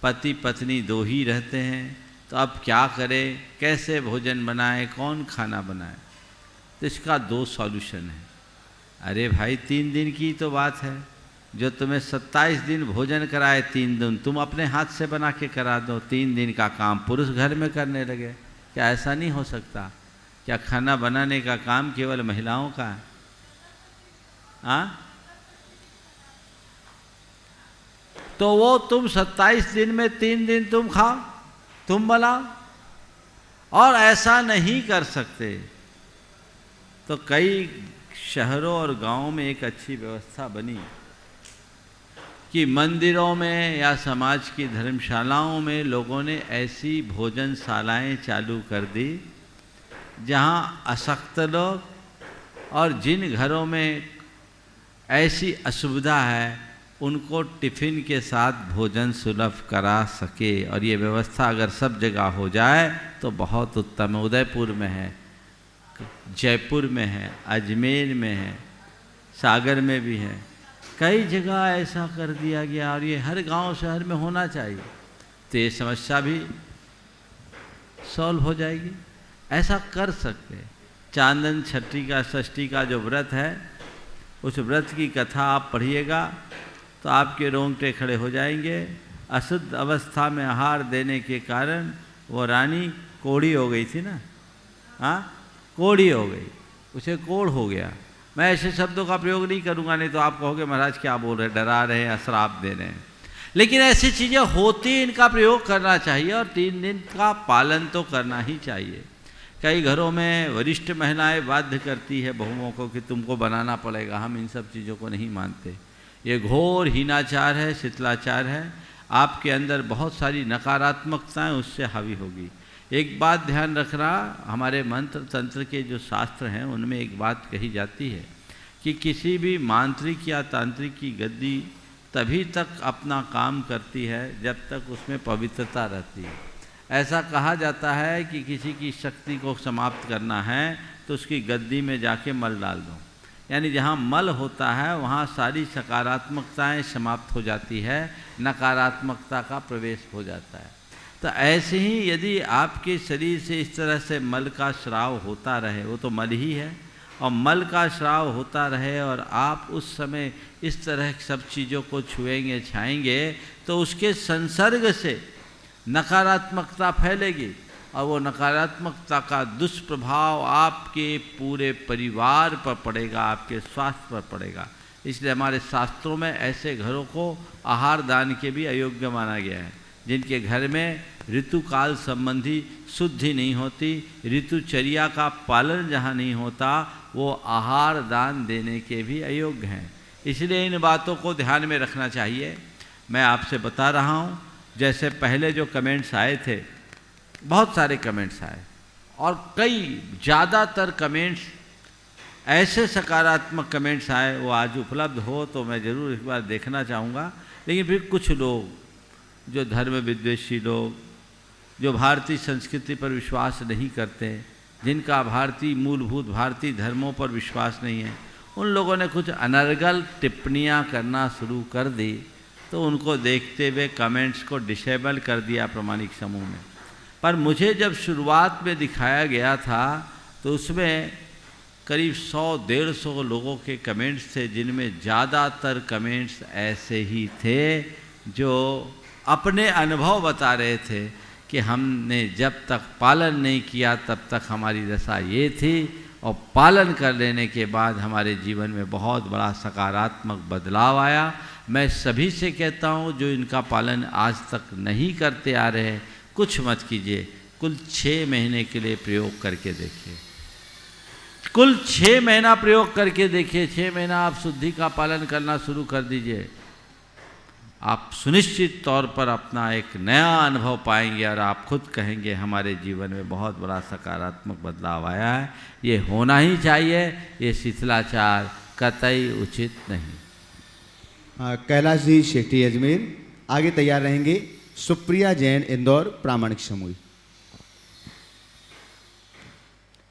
पति पत्नी दो ही रहते हैं, तो अब क्या करें, कैसे भोजन बनाए, कौन खाना बनाए? तो इसका 2 सॉल्यूशन है। अरे भाई 3 दिन की तो बात है, जो तुम्हें 27 दिन भोजन कराए 3 दिन तुम अपने हाथ से बना के करा दो। 3 दिन का काम पुरुष घर में करने लगे, क्या ऐसा नहीं हो सकता? क्या खाना बनाने का काम केवल महिलाओं का है? हाँ, तो वो तुम 27 दिन में 3 दिन तुम खाओ, तुम बनाओ। और ऐसा नहीं कर सकते तो कई शहरों और गांवों में एक अच्छी व्यवस्था बनी कि मंदिरों में या समाज की धर्मशालाओं में लोगों ने ऐसी भोजनशालाएं चालू कर दी जहां अशक्त लोग और जिन घरों में ऐसी असुविधा है उनको टिफ़िन के साथ भोजन सुलभ करा सके। और ये व्यवस्था अगर सब जगह हो जाए तो बहुत उत्तम है। उदयपुर में है, जयपुर में है, अजमेर में है, सागर में भी है, कई जगह ऐसा कर दिया गया और ये हर गांव शहर में होना चाहिए, तो ये समस्या भी सॉल्व हो जाएगी। ऐसा कर सकते। चांदन छठी का षष्ठी का जो व्रत है, उस व्रत की कथा आप पढ़िएगा तो आपके रोंगटे खड़े हो जाएंगे। अशुद्ध अवस्था में आहार देने के कारण वो रानी कोढ़ी हो गई थी ना, हाँ, कोढ़ी हो गई, उसे कोढ़ हो गया। मैं ऐसे शब्दों का प्रयोग नहीं करूँगा, नहीं तो आप कहोगे महाराज क्या बोल रहे हैं, डरा रहे हैं, श्राप दे रहे हैं। लेकिन ऐसी चीज़ें होती, इनका प्रयोग करना चाहिए और 3 दिन का पालन तो करना ही चाहिए। कई घरों में वरिष्ठ महिलाएं बाध्य करती है बहुओं को कि तुमको बनाना पड़ेगा, हम इन सब चीज़ों को नहीं मानते। ये घोर हीनाचार है, शिथिलाचार है। आपके अंदर बहुत सारी नकारात्मकताएं उससे हावी होगी। एक बात ध्यान रखना, हमारे मंत्र तंत्र के जो शास्त्र हैं उनमें एक बात कही जाती है कि किसी भी मांत्रिक या तांत्रिक की गद्दी तभी तक अपना काम करती है जब तक उसमें पवित्रता रहती है। ऐसा कहा जाता है कि किसी की शक्ति को समाप्त करना है तो उसकी गद्दी में जाके मल डाल दो, यानी जहाँ मल होता है वहाँ सारी सकारात्मकताएं समाप्त हो जाती है, नकारात्मकता का प्रवेश हो जाता है। तो ऐसे ही यदि आपके शरीर से इस तरह से मल का स्राव होता रहे, वो तो मल ही है, और मल का स्राव होता रहे और आप उस समय इस तरह सब चीज़ों को छुएंगे छाएंगे तो उसके संसर्ग से नकारात्मकता फैलेगी और वो नकारात्मकता का दुष्प्रभाव आपके पूरे परिवार पर पड़ेगा, आपके स्वास्थ्य पर पड़ेगा। इसलिए हमारे शास्त्रों में ऐसे घरों को आहार दान के भी अयोग्य माना गया है, जिनके घर में ऋतुकाल संबंधी शुद्धि नहीं होती, ऋतुचर्या का पालन जहाँ नहीं होता, वो आहार दान देने के भी अयोग्य हैं। इसलिए इन बातों को ध्यान में रखना चाहिए। मैं आपसे बता रहा हूँ, जैसे पहले जो कमेंट्स आए थे, बहुत सारे कमेंट्स आए और कई ज़्यादातर कमेंट्स ऐसे सकारात्मक कमेंट्स आए, वो आज उपलब्ध हो तो मैं ज़रूर एक बार देखना चाहूँगा। लेकिन फिर कुछ लोग जो धर्म विद्वेषी लोग, जो भारतीय संस्कृति पर विश्वास नहीं करते, जिनका भारतीय मूलभूत भारतीय धर्मों पर विश्वास नहीं है, उन लोगों ने कुछ अनर्गल टिप्पणियाँ करना शुरू कर दी, तो उनको देखते हुए कमेंट्स को डिसेबल कर दिया प्रमाणिक समूह ने। पर मुझे जब शुरुआत में दिखाया गया था तो उसमें करीब 100-150 लोगों के कमेंट्स थे, जिनमें ज़्यादातर कमेंट्स ऐसे ही थे जो अपने अनुभव बता रहे थे कि हमने जब तक पालन नहीं किया तब तक हमारी दशा ये थी, और पालन कर लेने के बाद हमारे जीवन में बहुत बड़ा सकारात्मक बदलाव आया। मैं सभी से कहता हूँ जो इनका पालन आज तक नहीं करते आ रहे हैं, कुछ मत कीजिए, कुल 6 महीने के लिए प्रयोग करके देखिए। कुल 6 महीना प्रयोग करके देखिए। 6 महीना आप शुद्धि का पालन करना शुरू कर दीजिए, आप सुनिश्चित तौर पर अपना एक नया अनुभव पाएंगे और आप खुद कहेंगे हमारे जीवन में बहुत बड़ा सकारात्मक बदलाव आया है। ये होना ही चाहिए, ये शिथिलाचार कतई उचित नहीं। कैलाश जी शेट्टी अजमेर आगे तैयार रहेंगे। सुप्रिया जैन इंदौर प्रामाणिक समूह।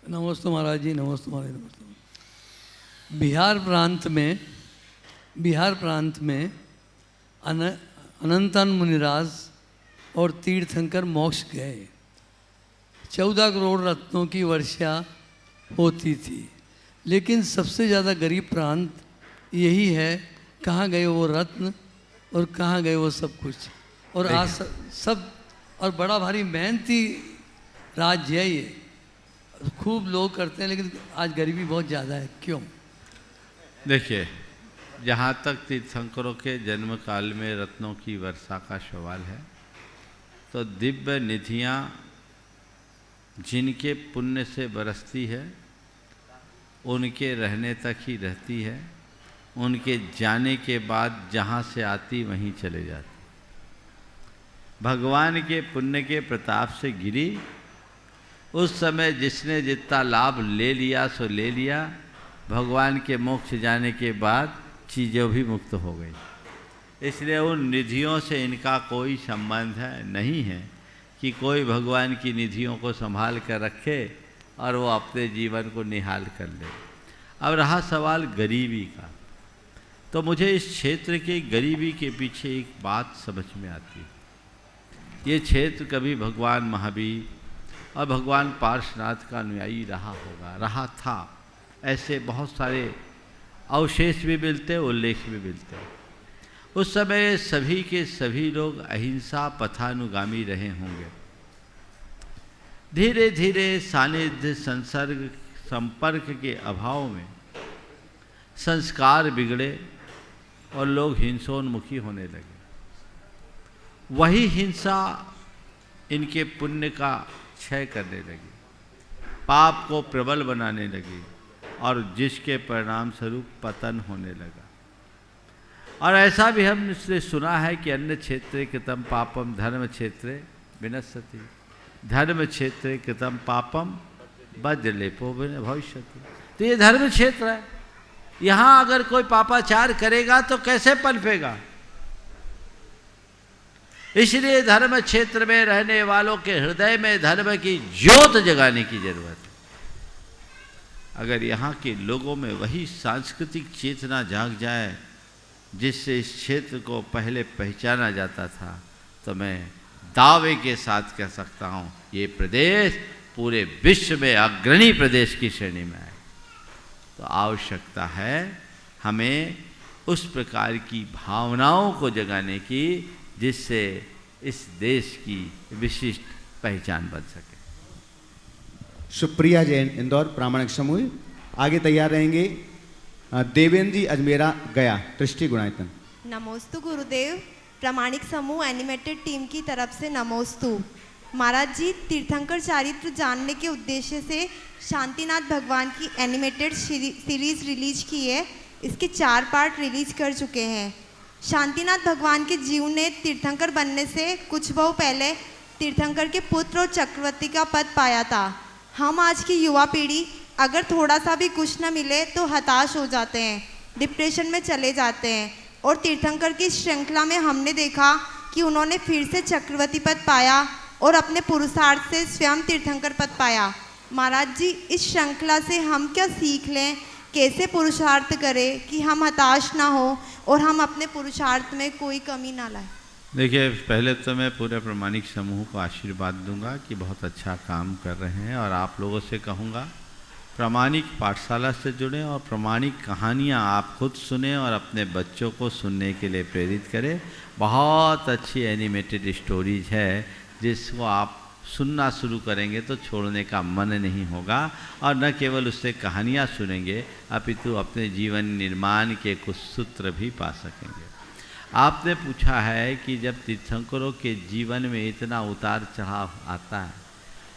नमस्ते महाराज जी, नमस्ते महाराज, नमस्ते। बिहार प्रांत में अनंतन मुनिराज और तीर्थंकर मोक्ष गए। 14 करोड़ रत्नों की वर्षा होती थी, लेकिन सबसे ज़्यादा गरीब प्रांत यही है। कहाँ गए वो रत्न और कहाँ गए वो सब कुछ। और आज सब और बड़ा भारी मेहनती राज्य है ये, खूब लोग करते हैं, लेकिन आज गरीबी बहुत ज़्यादा है। क्यों? देखिए, जहाँ तक तीर्थंकरों के जन्म काल में रत्नों की वर्षा का सवाल है, तो दिव्य निधियाँ जिनके पुण्य से बरसती है उनके रहने तक ही रहती है, उनके जाने के बाद जहाँ से आती वहीं चले जाती। भगवान के पुण्य के प्रताप से गिरी, उस समय जिसने जितना लाभ ले लिया सो ले लिया। भगवान के मोक्ष जाने के बाद चीज़ें भी मुक्त हो गई, इसलिए उन निधियों से इनका कोई संबंध नहीं है कि कोई भगवान की निधियों को संभाल कर रखे और वो अपने जीवन को निहाल कर ले। अब रहा सवाल गरीबी का, तो मुझे इस क्षेत्र की गरीबी के पीछे एक बात समझ में आती है। ये क्षेत्र कभी भगवान महावीर और भगवान पार्श्वनाथ का अनुयायी रहा था। ऐसे बहुत सारे अवशेष भी मिलते, उल्लेख भी मिलते। उस समय सभी के सभी लोग अहिंसा पथानुगामी रहे होंगे। धीरे धीरे सानिध्य संसर्ग संपर्क के अभाव में संस्कार बिगड़े और लोग हिंसोन्मुखी होने लगे। वही हिंसा इनके पुण्य का क्षय करने लगी, पाप को प्रबल बनाने लगी और जिसके परिणाम स्वरूप पतन होने लगा। और ऐसा भी हमने सुना है कि अन्य क्षेत्रे कृतम पापम धर्म क्षेत्रे विनश्यति, धर्म क्षेत्रे कृतम पापम वज्रलेपो भविष्यति। तो ये धर्म क्षेत्र है, यहाँ अगर कोई पापाचार करेगा तो कैसे पनपेगा। इसलिए धर्म क्षेत्र में रहने वालों के हृदय में धर्म की ज्योत जगाने की जरूरत है। अगर यहाँ के लोगों में वही सांस्कृतिक चेतना जाग जाए जिससे इस क्षेत्र को पहले पहचाना जाता था, तो मैं दावे के साथ कह सकता हूँ ये प्रदेश पूरे विश्व में अग्रणी प्रदेश की श्रेणी में आए। तो आवश्यकता है हमें उस प्रकार की भावनाओं को जगाने की जिससे इस देश की विशिष्ट पहचान बन सके। सुप्रिया जैन इंदौर प्रामाणिक समूह आगे तैयार रहेंगे। देवेंद्र जी अजमेरा गया दृष्टि गुणायतन। नमोस्तु गुरुदेव, प्रामाणिक समूह एनिमेटेड टीम की तरफ से नमोस्तु। महाराज जी, तीर्थंकर चरित्र जानने के उद्देश्य से शांतिनाथ भगवान की एनिमेटेड सीरीज रिलीज की है। इसके 4 पार्ट रिलीज कर चुके हैं। शांतिनाथ भगवान के जीव ने तीर्थंकर बनने से कुछ बहु पहले तीर्थंकर के पुत्र और चक्रवर्ती का पद पाया था। हम आज की युवा पीढ़ी अगर थोड़ा सा भी कुछ न मिले तो हताश हो जाते हैं, डिप्रेशन में चले जाते हैं। और तीर्थंकर की श्रृंखला में हमने देखा कि उन्होंने फिर से चक्रवर्ती पद पाया और अपने पुरुषार्थ से स्वयं तीर्थंकर पद पाया। महाराज जी, इस श्रृंखला से हम क्या सीख लें, कैसे पुरुषार्थ करें कि हम हताश ना हो और हम अपने पुरुषार्थ में कोई कमी ना लाए। देखिए, पहले तो मैं पूरे प्रामाणिक समूह को आशीर्वाद दूंगा कि बहुत अच्छा काम कर रहे हैं, और आप लोगों से कहूँगा प्रामाणिक पाठशाला से जुड़ें और प्रामाणिक कहानियाँ आप खुद सुने और अपने बच्चों को सुनने के लिए प्रेरित करें। बहुत अच्छी एनिमेटेड स्टोरीज है जिसको आप सुनना शुरू करेंगे तो छोड़ने का मन नहीं होगा, और न केवल उससे कहानियाँ सुनेंगे अपितु अपने जीवन निर्माण के कुछ सूत्र भी पा सकेंगे। आपने पूछा है कि जब तीर्थंकरों के जीवन में इतना उतार चढ़ाव आता है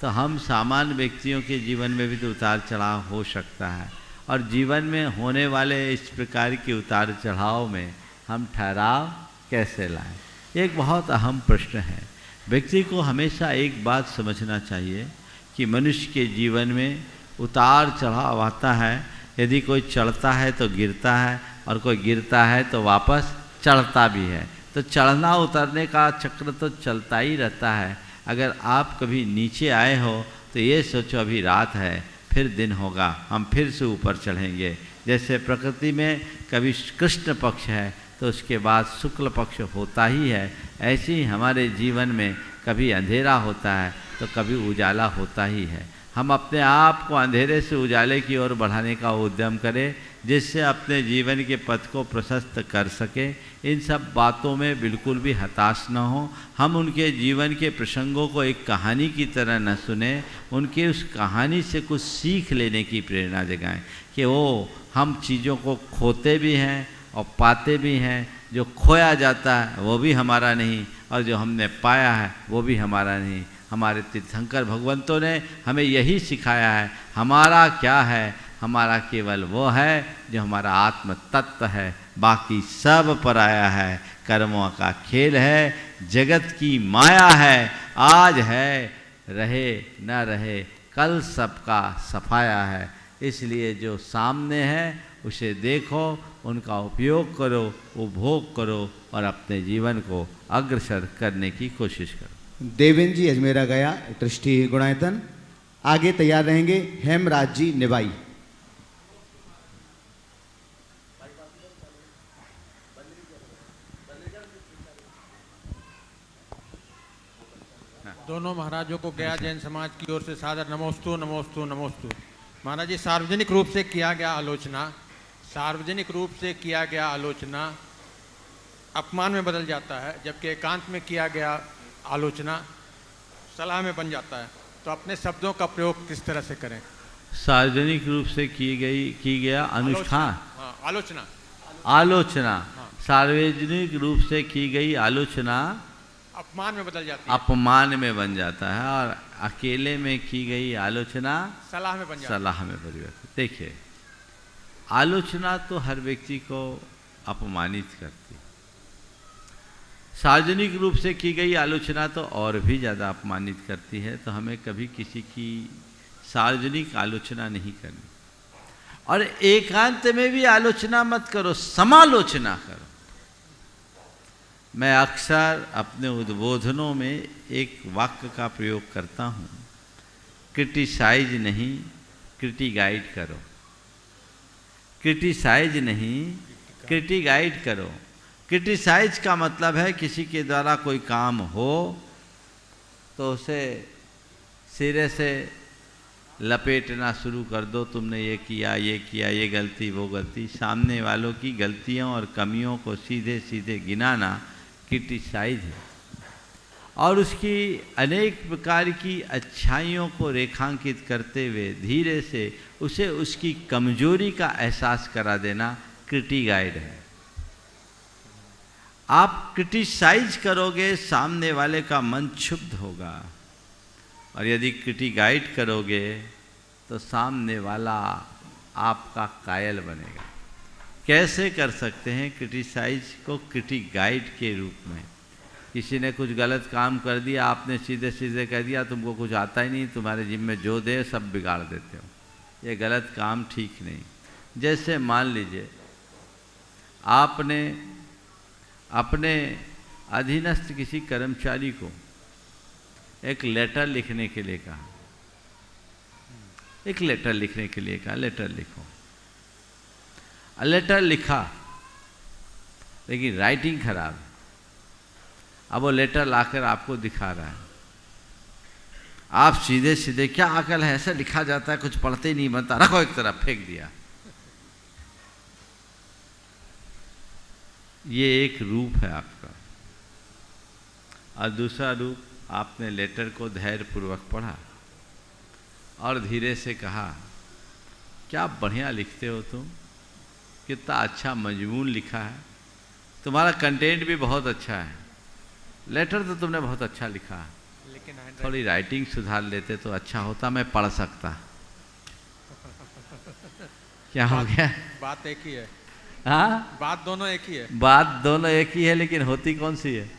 तो हम सामान्य व्यक्तियों के जीवन में भी तो उतार चढ़ाव हो सकता है, और जीवन में होने वाले इस प्रकार के उतार चढ़ाव में हम ठहराव कैसे लाएं? एक बहुत अहम प्रश्न है। व्यक्ति को हमेशा एक बात समझना चाहिए कि मनुष्य के जीवन में उतार चढ़ाव आता है। यदि कोई चढ़ता है तो गिरता है, और कोई गिरता है तो वापस चढ़ता भी है। तो चढ़ना उतरने का चक्र तो चलता ही रहता है। अगर आप कभी नीचे आए हो तो ये सोचो अभी रात है, फिर दिन होगा, हम फिर से ऊपर चढ़ेंगे। जैसे प्रकृति में कभी कृष्ण पक्ष है तो उसके बाद शुक्ल पक्ष होता ही है, ऐसे ही हमारे जीवन में कभी अंधेरा होता है तो कभी उजाला होता ही है। हम अपने आप को अंधेरे से उजाले की ओर बढ़ाने का उद्यम करें, जिससे अपने जीवन के पथ को प्रशस्त कर सके। इन सब बातों में बिल्कुल भी हताश न हो। हम उनके जीवन के प्रसंगों को एक कहानी की तरह न सुने, उनके उस कहानी से कुछ सीख लेने की प्रेरणा जगाएं कि वो हम चीज़ों को खोते भी हैं और पाते भी हैं। जो खोया जाता है वो भी हमारा नहीं, और जो हमने पाया है वो भी हमारा नहीं। हमारे तीर्थंकर भगवंतों ने हमें यही सिखाया है, हमारा क्या है, हमारा केवल वो है जो हमारा आत्म तत्व है, बाकी सब पराया है। कर्मों का खेल है, जगत की माया है, आज है रहे न रहे, कल सबका सफाया है। इसलिए जो सामने है उसे देखो, उनका उपयोग करो, उपभोग करो और अपने जीवन को अग्रसर करने की कोशिश करो। देवेंद्र जी अजमेरा गया, ट्रस्टी गुणायतन। आगे तैयार रहेंगे हेमराज जी निवाई। दोनों महाराजों को गया जैन समाज की ओर से सादर नमोस्तु नमोस्तु नमोस्तु। महाराज जी, सार्वजनिक रूप से किया गया आलोचना, सार्वजनिक रूप से किया गया आलोचना अपमान में बदल जाता है, जबकि एकांत में किया गया आलोचना सलाह में बन जाता है। तो अपने शब्दों का प्रयोग किस तरह से करें? सार्वजनिक रूप से की गया अनुष्ठान, आलोचना आलोचना सार्वजनिक रूप से की गई आलोचना अपमान में बदल जाती है, अपमान में बन जाता है, और अकेले में की गई आलोचना सलाह में बन जाती है, सलाह में परिवर्तित। देखिए, आलोचना तो हर व्यक्ति को अपमानित करती, सार्वजनिक रूप से की गई आलोचना तो और भी ज़्यादा अपमानित करती है। तो हमें कभी किसी की सार्वजनिक आलोचना नहीं करनी, और एकांत में भी आलोचना मत करो, समालोचना करो। मैं अक्सर अपने उद्बोधनों में एक वाक्य का प्रयोग करता हूँ, क्रिटिसाइज नहीं क्रिटिगाइड करो, क्रिटिसाइज नहीं क्रिटिगाइड करो। क्रिटिसाइज का मतलब है किसी के द्वारा कोई काम हो तो उसे सिरे से लपेटना शुरू कर दो, तुमने ये किया, ये गलती, वो गलती। सामने वालों की गलतियों और कमियों को सीधे सीधे गिनाना क्रिटिसाइज है, और उसकी अनेक प्रकार की अच्छाइयों को रेखांकित करते हुए धीरे से उसे उसकी कमजोरी का एहसास करा देना क्रिटिगाइड है। आप क्रिटिसाइज करोगे, सामने वाले का मन क्षुब्ध होगा, और यदि क्रिटिगाइड करोगे तो सामने वाला आपका कायल बनेगा। कैसे कर सकते हैं क्रिटिसाइज को क्रिटिगाइड के रूप में? किसी ने कुछ गलत काम कर दिया, आपने सीधे सीधे कह दिया तुमको कुछ आता ही नहीं, तुम्हारे जिम में जो दे सब बिगाड़ देते हो, ये गलत काम ठीक नहीं। जैसे मान लीजिए आपने अपने अधीनस्थ किसी कर्मचारी को एक लेटर लिखने के लिए कहा, एक लेटर लिखने के लिए कहा, लेटर लिखो। लेटर लिखा लेकिन राइटिंग खराब है। अब वो लेटर लाकर आपको दिखा रहा है, आप सीधे सीधे क्या अकल है, ऐसे लिखा जाता है, कुछ पढ़ते ही नहीं बनता, रखो एक तरफ, फेंक दिया। ये एक रूप है आपका। और दूसरा रूप, आपने लेटर को धैर्यपूर्वक पढ़ा और धीरे से कहा, क्या बढ़िया लिखते हो तुम, कितना अच्छा मजमून लिखा है, तुम्हारा कंटेंट भी बहुत अच्छा है, लेटर तो तुमने बहुत अच्छा लिखा है, लेकिन थोड़ी राइटिंग सुधार लेते तो अच्छा होता, मैं पढ़ सकता। क्या हो गया? बात एक ही है। हाँ, बात दोनों एक ही है। बात दोनों एक ही है, लेकिन होती कौन सी है?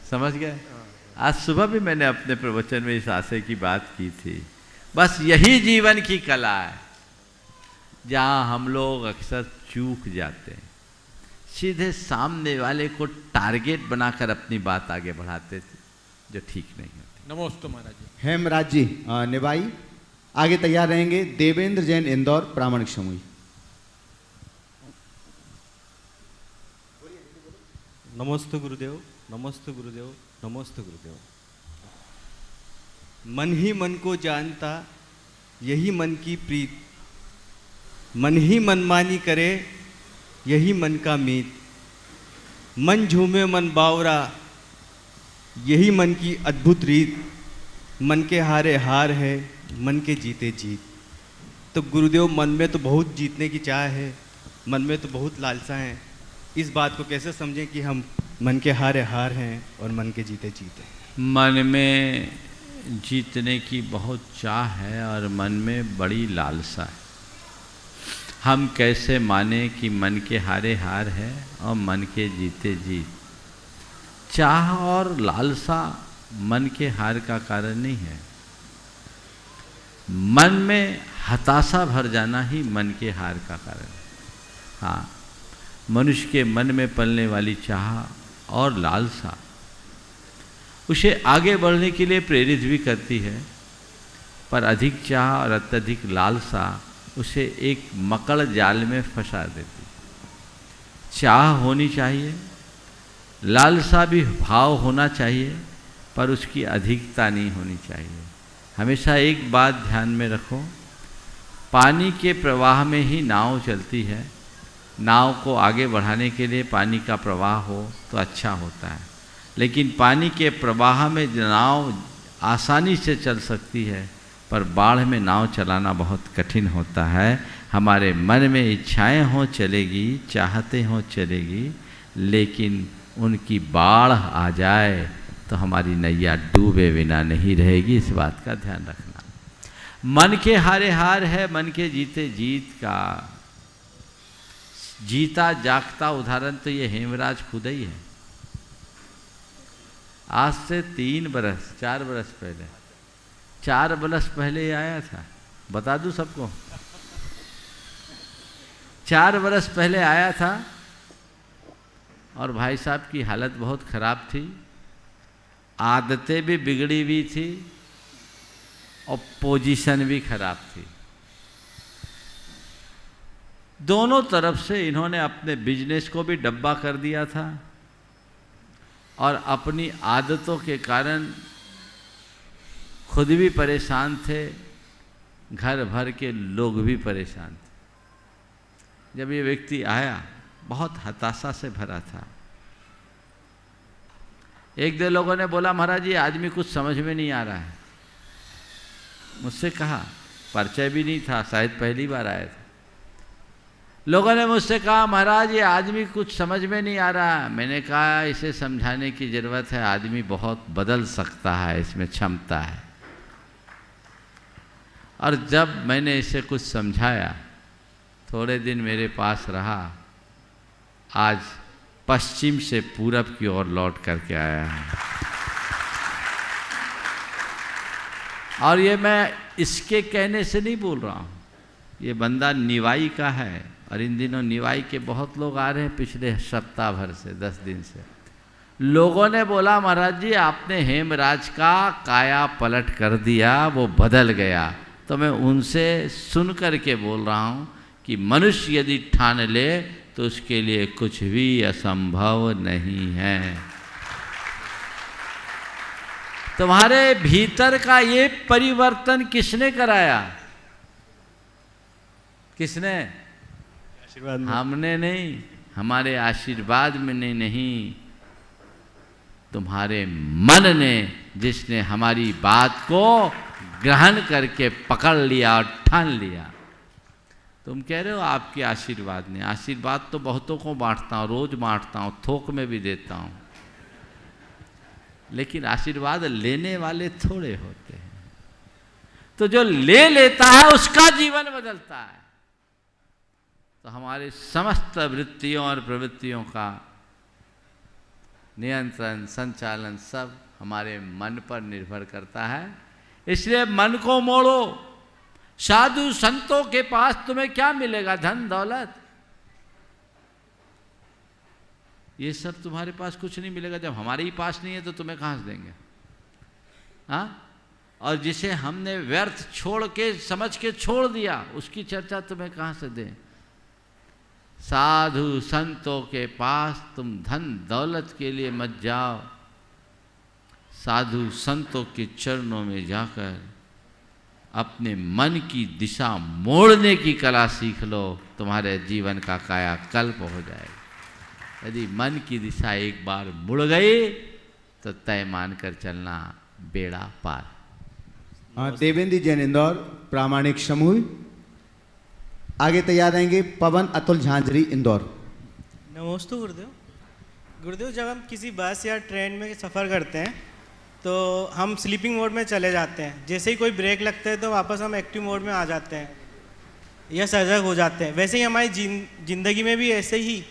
समझ गए? आज सुबह भी मैंने अपने प्रवचन में इस आशय की बात की थी। बस यही जीवन की कला है, जहाँ हम लोग अक्सर चूक जाते हैं, सीधे सामने वाले को टारगेट बनाकर अपनी बात आगे बढ़ाते थे, जो ठीक नहीं होती। नमोस्तु महाराज जी। हेमराज जी निवाई। आगे तैयार रहेंगे देवेंद्र जैन इंदौर प्रामाणिक समूह। नमोस्तु गुरुदेव, नमोस्तु गुरुदेव, नमोस्तु गुरुदेव। मन ही मन को जानता, यही मन की प्रीत, मन ही मनमानी करे, यही मन का मीत, मन झूमे मन बावरा, यही मन की अद्भुत रीत, मन के हारे हार है, मन के जीते जीत। तो गुरुदेव, मन में तो बहुत जीतने की चाह है, मन में तो बहुत लालसा है, इस बात को कैसे समझें कि हम मन के हारे हार हैं और मन के जीते जीते हैं? मन में जीतने की बहुत चाह है और मन में बड़ी लालसा है। हम कैसे माने कि मन के हारे हार है और मन के जीते जीत? चाह और लालसा मन के हार का कारण नहीं है। मन में हताशा भर जाना ही मन के हार का कारण है। हाँ, मनुष्य के मन में पलने वाली चाह और लालसा उसे आगे बढ़ने के लिए प्रेरित भी करती है, पर अधिक चाह और अत्यधिक लालसा उसे एक मकड़ जाल में फंसा देती। चाह होनी चाहिए, लालसा भी भाव होना चाहिए, पर उसकी अधिकता नहीं होनी चाहिए। हमेशा एक बात ध्यान में रखो, पानी के प्रवाह में ही नाव चलती है। नाव को आगे बढ़ाने के लिए पानी का प्रवाह हो तो अच्छा होता है, लेकिन पानी के प्रवाह में नाव आसानी से चल सकती है, पर बाढ़ में नाव चलाना बहुत कठिन होता है। हमारे मन में इच्छाएं हों चलेगी, चाहते हों चलेगी, लेकिन उनकी बाढ़ आ जाए तो हमारी नैया डूबे बिना नहीं रहेगी। इस बात का ध्यान रखना। मन के हारे हार है, मन के जीते जीत का जीता जागता उदाहरण तो ये हेमराज खुद ही है। आज से 4 बरस पहले 4 बरस पहले आया था, बता दूं सबको। 4 बरस पहले आया था और भाई साहब की हालत बहुत ख़राब थी, आदतें भी बिगड़ी हुई थी और पोजीशन भी खराब थी। दोनों तरफ से इन्होंने अपने बिजनेस को भी डब्बा कर दिया था और अपनी आदतों के कारण खुद भी परेशान थे, घर भर के लोग भी परेशान थे। जब ये व्यक्ति आया, बहुत हताशा से भरा था। एक दो लोगों ने बोला, महाराज ये आदमी कुछ समझ में नहीं आ रहा है। मुझसे कहा, परिचय भी नहीं था, शायद पहली बार आया था। लोगों ने मुझसे कहा, महाराज ये आदमी कुछ समझ में नहीं आ रहा। मैंने कहा, इसे समझाने की ज़रूरत है, आदमी बहुत बदल सकता है, इसमें क्षमता है। और जब मैंने इसे कुछ समझाया, थोड़े दिन मेरे पास रहा, आज पश्चिम से पूरब की ओर लौट करके आया है। और ये मैं इसके कहने से नहीं बोल रहा हूँ, ये बंदा निवाई का है और इन दिनों निवाई के बहुत लोग आ रहे हैं। पिछले सप्ताह भर से 10 दिन से लोगों ने बोला, महाराज जी आपने हेमराज का काया पलट कर दिया, वो बदल गया। तो मैं उनसे सुन कर के बोल रहा हूँ कि मनुष्य यदि ठान ले तो उसके लिए कुछ भी असंभव नहीं है। तुम्हारे भीतर का ये परिवर्तन किसने कराया? किसने? हमने नहीं, हमारे आशीर्वाद में नहीं, तुम्हारे मन ने, जिसने हमारी बात को ग्रहण करके पकड़ लिया और ठान लिया। तुम कह रहे हो आपके आशीर्वाद ने। आशीर्वाद तो बहुतों को बांटता हूँ, रोज बांटता हूँ, थोक में भी देता हूँ, लेकिन आशीर्वाद लेने वाले थोड़े होते हैं। तो जो ले लेता है उसका जीवन बदलता है। तो हमारे समस्त वृत्तियों और प्रवृत्तियों का नियंत्रण, संचालन सब हमारे मन पर निर्भर करता है। इसलिए मन को मोड़ो। साधु संतों के पास तुम्हें क्या मिलेगा? धन दौलत, ये सब तुम्हारे पास कुछ नहीं मिलेगा। जब हमारे ही पास नहीं है तो तुम्हें कहाँ से देंगे? हाँ, और जिसे हमने व्यर्थ छोड़ के समझ के छोड़ दिया, उसकी चर्चा तुम्हें कहाँ से दें? साधु संतों के पास तुम धन दौलत के लिए मत जाओ, साधु संतों के चरणों में जाकर अपने मन की दिशा मोड़ने की कला सीख लो, तुम्हारे जीवन का कायाकल्प हो जाएगा। यदि मन की दिशा एक बार मुड़ गई तो तय मानकर चलना, बेड़ा पार। देवेंद्र जैन इंदौर प्रामाणिक समूह। आगे तैयार रहेंगे पवन अतुल झांझरी इंदौर। नमस्ते गुरुदेव। गुरुदेव, जब हम किसी बस या ट्रेन में सफ़र करते हैं तो हम स्लीपिंग मोड में चले जाते हैं, जैसे ही कोई ब्रेक लगता है तो वापस हम एक्टिव मोड में आ जाते हैं या सजग हो जाते हैं। वैसे ही हमारी ज़िंदगी में भी ऐसे ही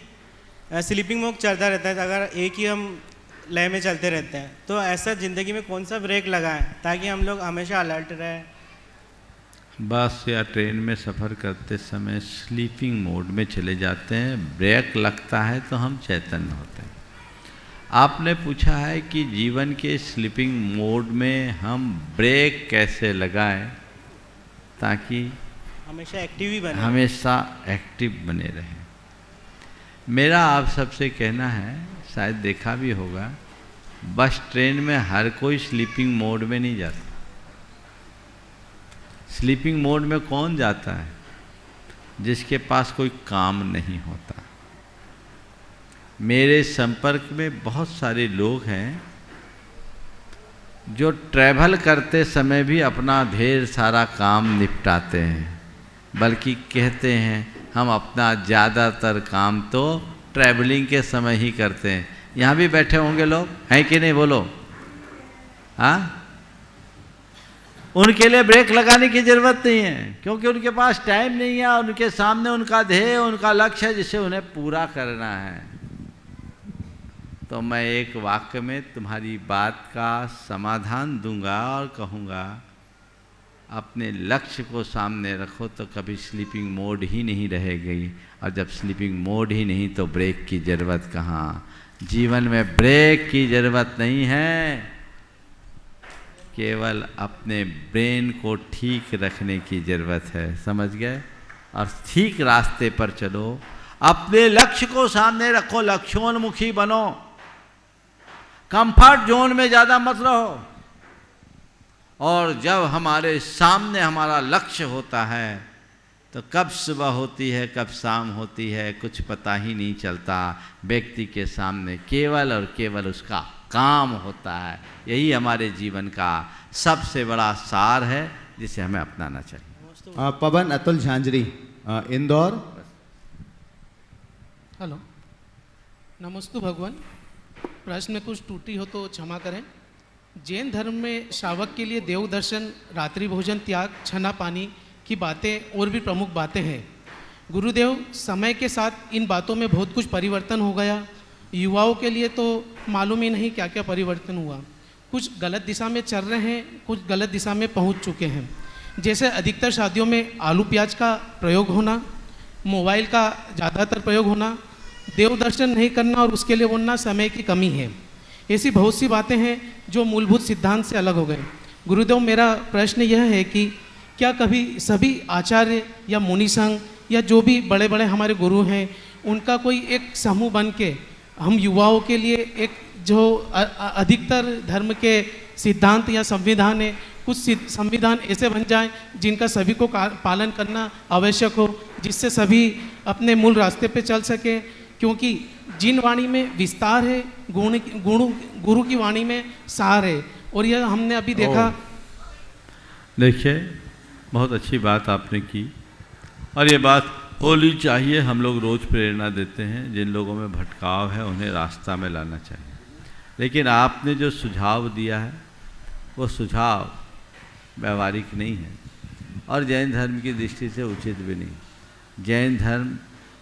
स्लीपिंग मोड चलता रहता है, अगर एक ही हम लय में चलते रहते हैं। तो ऐसा ज़िंदगी में कौन सा ब्रेक लगाएं ताकि हम लोग हमेशा अलर्ट रहें? बस या ट्रेन में सफ़र करते समय स्लीपिंग मोड में चले जाते हैं, ब्रेक लगता है तो हम चैतन्य होते हैं। आपने पूछा है कि जीवन के स्लीपिंग मोड में हम ब्रेक कैसे लगाएं ताकि हमेशा एक्टिव ही बने, हमेशा एक्टिव बने रहें। मेरा आप सबसे कहना है, शायद देखा भी होगा, बस ट्रेन में हर कोई स्लीपिंग मोड में नहीं जाता। स्लीपिंग मोड में कौन जाता है? जिसके पास कोई काम नहीं होता। मेरे संपर्क में बहुत सारे लोग हैं जो ट्रैवल करते समय भी अपना ढेर सारा काम निपटाते हैं, बल्कि कहते हैं हम अपना ज़्यादातर काम तो ट्रैवलिंग के समय ही करते हैं। यहाँ भी बैठे होंगे लोग, हैं कि नहीं? बोलो। हाँ, उनके लिए ब्रेक लगाने की ज़रूरत नहीं है, क्योंकि उनके पास टाइम नहीं है, उनके सामने उनका ध्येय, उनका लक्ष्य है जिसे उन्हें पूरा करना है। तो मैं एक वाक्य में तुम्हारी बात का समाधान दूंगा और कहूँगा, अपने लक्ष्य को सामने रखो तो कभी स्लीपिंग मोड ही नहीं रहेगी, और जब स्लीपिंग मोड ही नहीं तो ब्रेक की ज़रूरत कहाँ। जीवन में ब्रेक की ज़रूरत नहीं है, केवल अपने ब्रेन को ठीक रखने की ज़रूरत है। समझ गए? और ठीक रास्ते पर चलो, अपने लक्ष्य को सामने रखो, लक्ष्योन्मुखी बनो, कंफर्ट जोन में ज़्यादा मत रहो। और जब हमारे सामने हमारा लक्ष्य होता है तो कब सुबह होती है कब शाम होती है कुछ पता ही नहीं चलता। व्यक्ति के सामने केवल और केवल उसका काम होता है। यही हमारे जीवन का सबसे बड़ा सार है जिसे हमें अपनाना चाहिए। पवन अतुल झांझरी इंदौर। हेलो, नमस्ते भगवान। प्रश्न में कुछ त्रुटि हो तो क्षमा करें। जैन धर्म में श्रावक के लिए देव दर्शन, रात्रि भोजन त्याग, छना पानी की बातें और भी प्रमुख बातें हैं। गुरुदेव, समय के साथ इन बातों में बहुत कुछ परिवर्तन हो गया। युवाओं के लिए तो मालूम ही नहीं क्या क्या परिवर्तन हुआ। कुछ गलत दिशा में चल रहे हैं, कुछ गलत दिशा में पहुंच चुके हैं। जैसे अधिकतर शादियों में आलू प्याज का प्रयोग होना, मोबाइल का ज़्यादातर प्रयोग होना, देव दर्शन नहीं करना और उसके लिए बोलना समय की कमी है। ऐसी बहुत सी बातें हैं जो मूलभूत सिद्धांत से अलग हो गए। गुरुदेव, मेरा प्रश्न यह है कि क्या कभी सभी आचार्य या मुनि संघ या जो भी बड़े बड़े हमारे गुरु हैं उनका कोई एक समूह बन के हम युवाओं के लिए एक जो अधिकतर धर्म के सिद्धांत या संविधान है, कुछ संविधान ऐसे बन जाएं जिनका सभी को पालन करना आवश्यक हो, जिससे सभी अपने मूल रास्ते पे चल सके। क्योंकि जिन वाणी में विस्तार है, गुरु की वाणी में सार है। और यह हमने अभी देखा। देखिए, बहुत अच्छी बात आपने की और ये बात होनी चाहिए। हम लोग रोज़ प्रेरणा देते हैं, जिन लोगों में भटकाव है उन्हें रास्ता में लाना चाहिए। लेकिन आपने जो सुझाव दिया है वो सुझाव व्यवहारिक नहीं है और जैन धर्म की दृष्टि से उचित भी नहीं। जैन धर्म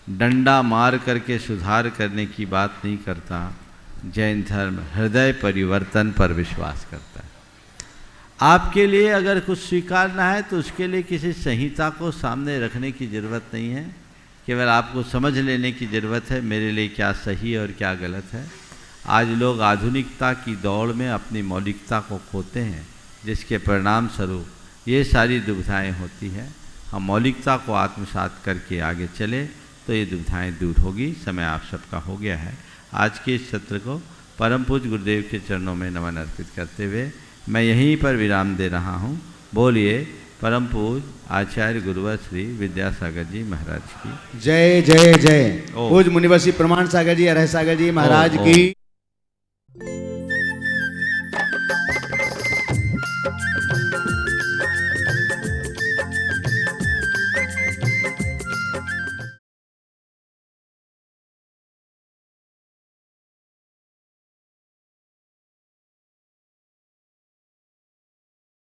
डंडा मार करके सुधार करने की बात नहीं करता। जैन धर्म हृदय परिवर्तन पर विश्वास करता है। आपके लिए अगर कुछ स्वीकारना है तो उसके लिए किसी संहिता को सामने रखने की ज़रूरत नहीं है, केवल आपको समझ लेने की ज़रूरत है मेरे लिए क्या सही है और क्या गलत है। आज लोग आधुनिकता की दौड़ में अपनी मौलिकता को खोते हैं, जिसके परिणाम स्वरूप ये सारी दुविधाएं होती हैं। हम मौलिकता को आत्मसात करके आगे चले तो ये दुविधाएं दूर होगी। समय आप सबका हो गया है। आज के इस सत्र को परम पूज्य गुरुदेव के चरणों में नमन अर्पित करते हुए मैं यहीं पर विराम दे रहा हूँ। बोलिए परम पूज्य आचार्य गुरुवर श्री विद्यासागर जी महाराज की जय जय जय। पूज्य मुनिवर श्री प्रमाण सागर जी, अरह सागर जी महाराज की।